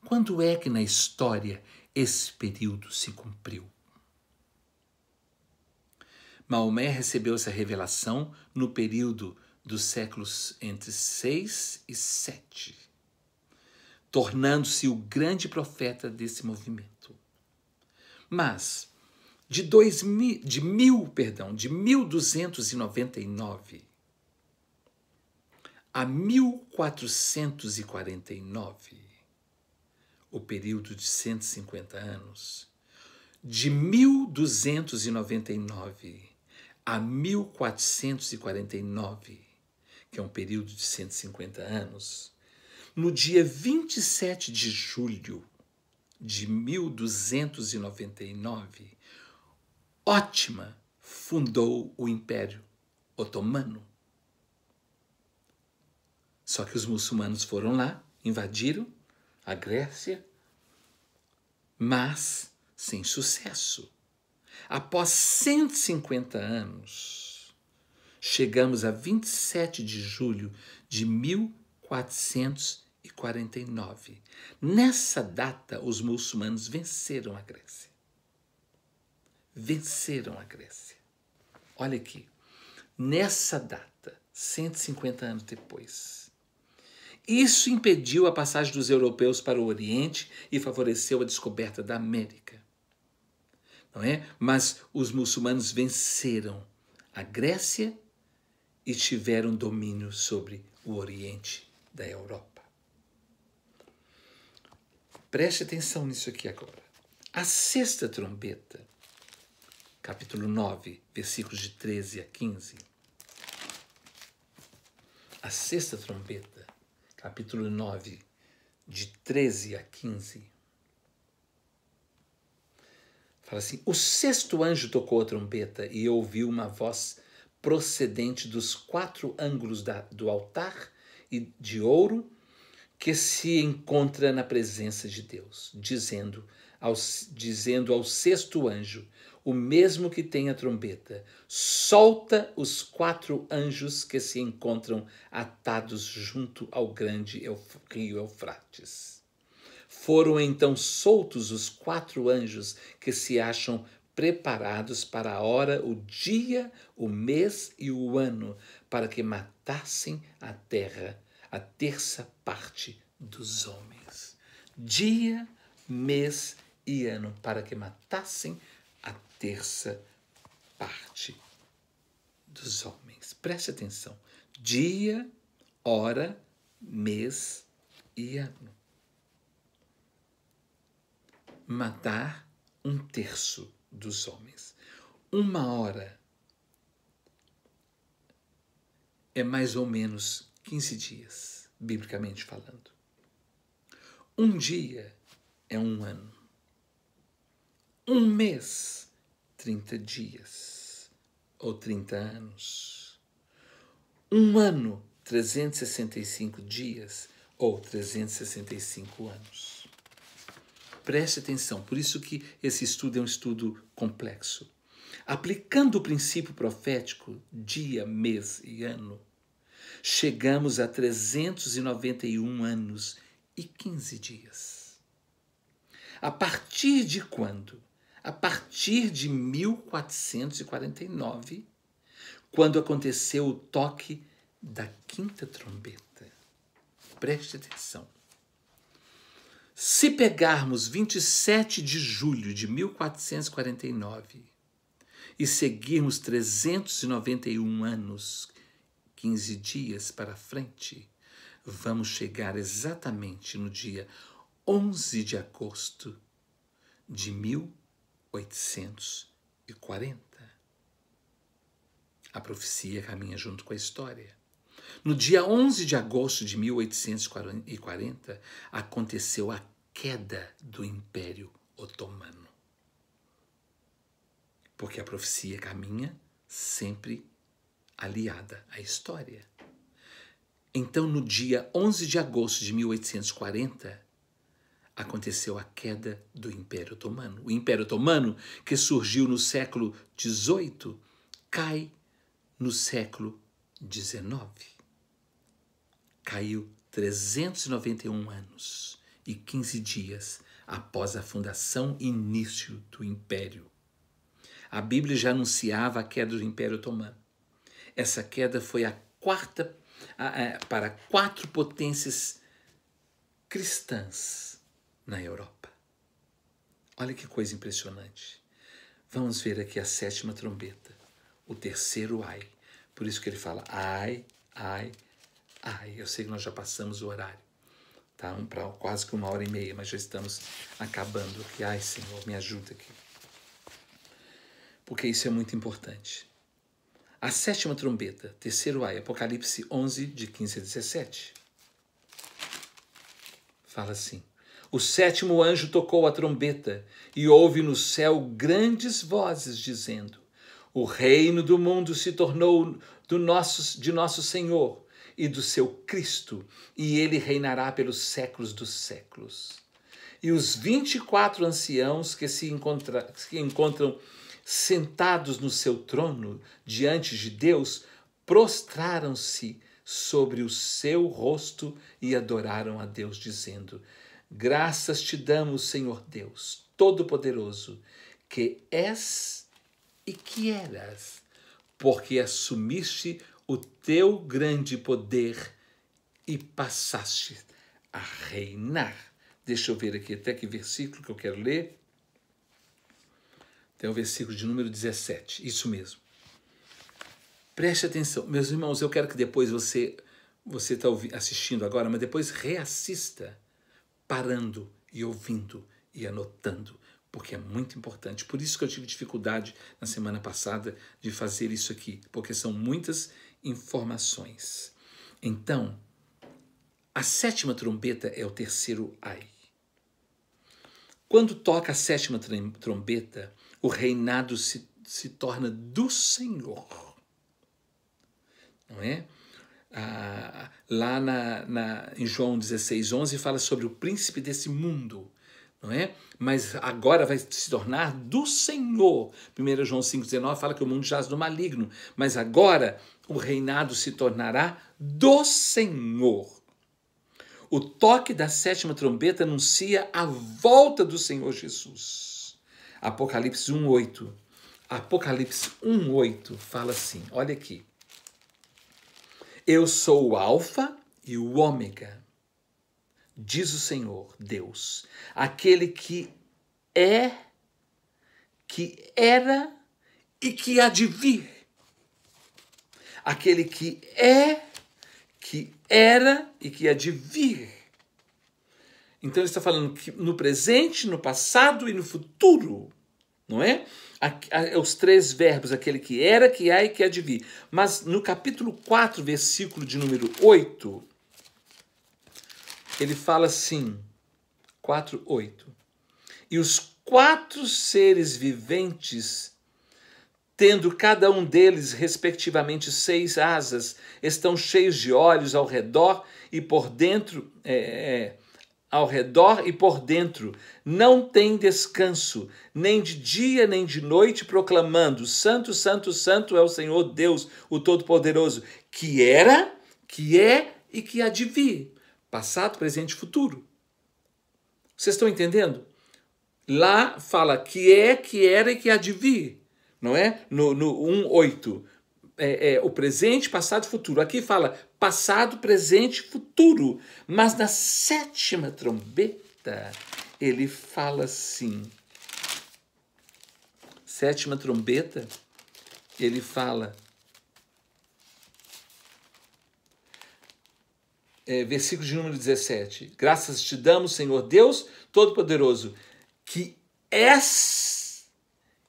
Quando é que na história esse período se cumpriu? Maomé recebeu essa revelação no período dos séculos entre 6 e 7. Tornando-se o grande profeta desse movimento. Mas, de 1299 a 1449, o período de 150 anos, de 1299 a 1449, que é um período de 150 anos, no dia 27 de julho de 1299, Otman fundou o Império Otomano. Só que os muçulmanos foram lá, invadiram a Grécia, mas sem sucesso. Após 150 anos, chegamos a 27 de julho de 1449. Nessa data, os muçulmanos venceram a Grécia. venceram a Grécia. Olha aqui, nessa data, 150 anos depois, isso impediu a passagem dos europeus para o Oriente e favoreceu a descoberta da América. Não é? Mas os muçulmanos venceram a Grécia e tiveram domínio sobre o Oriente da Europa. Preste atenção nisso aqui agora. A sexta trombeta, capítulo 9, versículos de 13 a 15. A sexta trombeta, capítulo 9, de 13 a 15. Fala assim: o sexto anjo tocou a trombeta e ouviu uma voz procedente dos 4 ângulos do altar e de ouro que se encontra na presença de Deus, dizendo ao sexto anjo, o mesmo que tem a trombeta, solta os 4 anjos que se encontram atados junto ao grande rio Eufrates. Foram então soltos os 4 anjos que se acham preparados para a hora, o dia, o mês e o ano, para que matassem a terra, a terça parte dos homens. Dia, mês e ano, para que matassem a terça parte dos homens. Preste atenção. Dia, hora, mês e ano. Matar 1/3 dos homens. 1 hora é mais ou menos 15 dias, biblicamente falando. 1 dia é 1 ano. 1 mês, 30 dias ou 30 anos. 1 ano, 365 dias ou 365 anos. Preste atenção, por isso que esse estudo é um estudo complexo. Aplicando o princípio profético, dia, mês e ano, chegamos a 391 anos e 15 dias. A partir de quando? A partir de 1449, quando aconteceu o toque da 5ª trombeta. Preste atenção. Se pegarmos 27 de julho de 1449 e seguirmos 391 anos, 15 dias para frente, vamos chegar exatamente no dia 11 de agosto de 1840. A profecia caminha junto com a história. No dia 11 de agosto de 1840, aconteceu a queda do Império Otomano. Porque a profecia caminha sempre aliada à história. Então, no dia 11 de agosto de 1840, aconteceu a queda do Império Otomano. O Império Otomano, que surgiu no século XVIII, cai no século XIX. Caiu 391 anos e 15 dias após a fundação e início do Império. A Bíblia já anunciava a queda do Império Otomano. Essa queda foi a quarta para 4 potências cristãs na Europa. Olha que coisa impressionante. Vamos ver aqui a 7ª trombeta, o 3º ai. Por isso que ele fala ai, ai, ai. Eu sei que nós já passamos o horário, tá? Para quase que 1h30, mas já estamos acabando aqui. Ai, Senhor, me ajuda aqui. Porque isso é muito importante. A 7ª trombeta, 3º ai, Apocalipse 11, de 15 a 17. Fala assim: o 7º anjo tocou a trombeta e houve no céu grandes vozes dizendo: o reino do mundo se tornou de nosso Senhor e do seu Cristo, e ele reinará pelos séculos dos séculos. E os 24 anciãos que se encontram sentados no seu trono diante de Deus, prostraram-se sobre o seu rosto e adoraram a Deus, dizendo: graças te damos, Senhor Deus Todo-Poderoso, que és e que eras, porque assumiste o teu grande poder e passaste a reinar. Deixa eu ver aqui até que versículo que eu quero ler. Tem o versículo de número 17, isso mesmo. Preste atenção, meus irmãos, eu quero que depois você está assistindo agora, mas depois reassista, parando e ouvindo e anotando, porque é muito importante. Por isso que eu tive dificuldade na semana passada de fazer isso aqui, porque são muitas informações. Então, a sétima trombeta é o terceiro ai. Quando toca a sétima trombeta, o reinado se torna do Senhor. Não é? Lá em João 16:11 fala sobre o príncipe desse mundo, não é? Mas agora vai se tornar do Senhor. 1 João 5:19 fala que o mundo jaz do maligno, mas agora o reinado se tornará do Senhor. O toque da sétima trombeta anuncia a volta do Senhor Jesus. Apocalipse 1:8. Apocalipse 1:8 fala assim, olha aqui. Eu sou o Alfa e o Ômega, diz o Senhor Deus, aquele que é, que era e que há de vir. Aquele que é, que era e que há de vir. Então ele está falando que no presente, no passado e no futuro, não é? Os três verbos, aquele que era, que há e que há de vir. Mas no capítulo 4, versículo de número 8, ele fala assim, 4:8. E os 4 seres viventes, tendo cada um deles, respectivamente, 6 asas, estão cheios de olhos ao redor e por dentro, não tem descanso, nem de dia nem de noite, proclamando: Santo, Santo, Santo é o Senhor Deus, o Todo-Poderoso, que era, que é e que há de vir. Passado, presente e futuro. Vocês estão entendendo? Lá fala que é, que era e que há de vir. Não é? No 1:8. O presente, passado e futuro. Aqui fala passado, presente e futuro. Mas na sétima trombeta, ele fala assim. Sétima trombeta, ele fala. Versículo de número 17. Graças te damos, Senhor Deus Todo-Poderoso, que és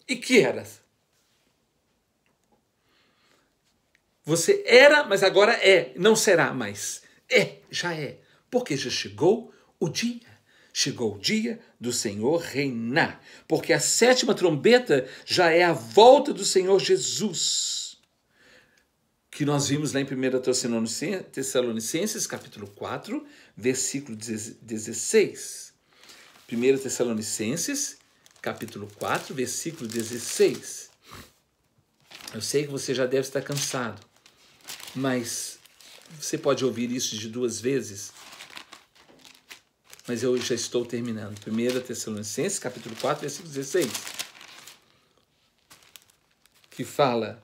e que eras. Você era, mas agora é. Não será mais. Já é. Porque já chegou o dia. Chegou o dia do Senhor reinar. Porque a sétima trombeta já é a volta do Senhor Jesus. Que nós vimos lá em 1 Tessalonicenses, capítulo 4, versículo 16. 1 Tessalonicenses, capítulo 4, versículo 16. Eu sei que você já deve estar cansado, mas você pode ouvir isso de 2 vezes. Mas eu já estou terminando. 1 Tessalonicenses, capítulo 4, versículo 16. Que fala: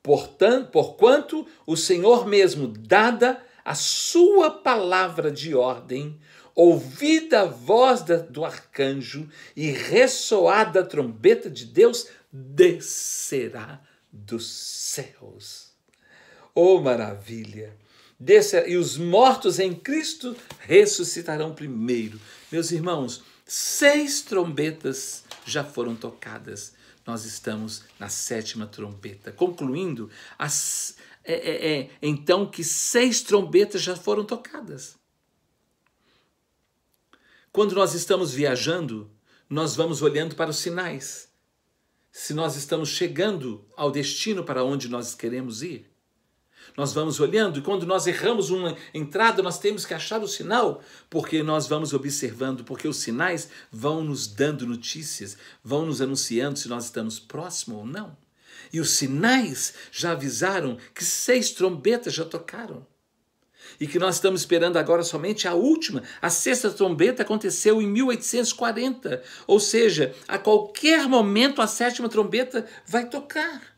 porquanto o Senhor mesmo, dada a sua palavra de ordem, ouvida a voz do arcanjo e ressoada a trombeta de Deus, descerá dos céus. Oh, maravilha! E os mortos em Cristo ressuscitarão primeiro. Meus irmãos, 6 trombetas já foram tocadas. Nós estamos na sétima trombeta. Concluindo, então que 6 trombetas já foram tocadas. Quando nós estamos viajando, nós vamos olhando para os sinais. Se nós estamos chegando ao destino para onde nós queremos ir. Nós vamos olhando e quando nós erramos uma entrada, nós temos que achar o sinal, porque nós vamos observando, porque os sinais vão nos dando notícias, vão nos anunciando se nós estamos próximos ou não. E os sinais já avisaram que 6 trombetas já tocaram. e que nós estamos esperando agora somente a última. A sexta trombeta aconteceu em 1840, ou seja, a qualquer momento a sétima trombeta vai tocar.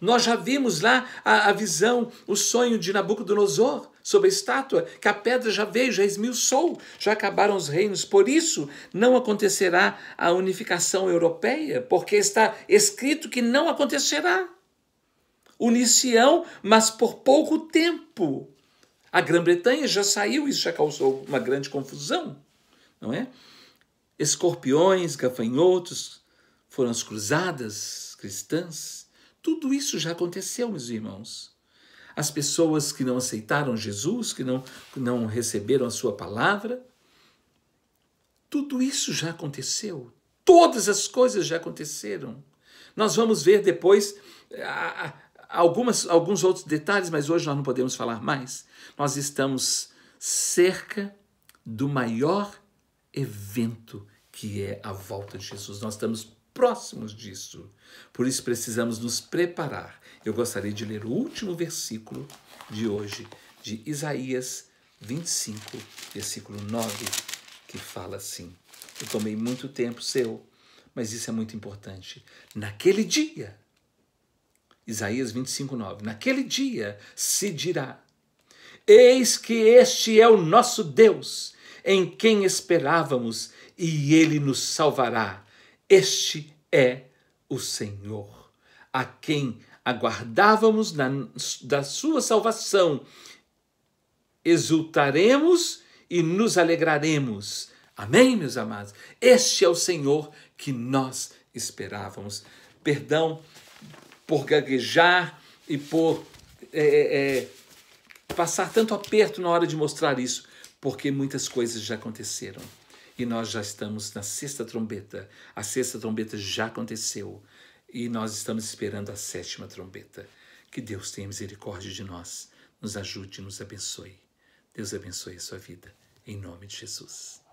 Nós já vimos lá a visão, o sonho de Nabucodonosor sobre a estátua, que a pedra já veio, já esmiuçou, já acabaram os reinos. Por isso, não acontecerá a unificação europeia, porque está escrito que não acontecerá. Unir-se-ão, mas por pouco tempo. A Grã-Bretanha já saiu, isso já causou uma grande confusão, não é? Escorpiões, gafanhotos, foram as cruzadas cristãs. Tudo isso já aconteceu, meus irmãos. As pessoas que não aceitaram Jesus, que não receberam a sua palavra, tudo isso já aconteceu. Todas as coisas já aconteceram. Nós vamos ver depois alguns outros detalhes, mas hoje nós não podemos falar mais. Nós estamos cerca do maior evento, que é a volta de Jesus. Nós estamos próximos disso. Por isso precisamos nos preparar. Eu gostaria de ler o último versículo de hoje, de Isaías 25, versículo 9, que fala assim. Eu tomei muito tempo seu, mas isso é muito importante. Naquele dia, Isaías 25, 9, naquele dia se dirá: eis que este é o nosso Deus, em quem esperávamos, e ele nos salvará. Este é o Senhor, a quem aguardávamos da sua salvação. Exultaremos e nos alegraremos. Amém, meus amados? Este é o Senhor que nós esperávamos. Perdão por gaguejar e por passar tanto aperto na hora de mostrar isso, porque muitas coisas já aconteceram. E nós já estamos na sexta trombeta. A sexta trombeta já aconteceu. E nós estamos esperando a sétima trombeta. Que Deus tenha misericórdia de nós. Nos ajude e nos abençoe. Deus abençoe a sua vida. Em nome de Jesus.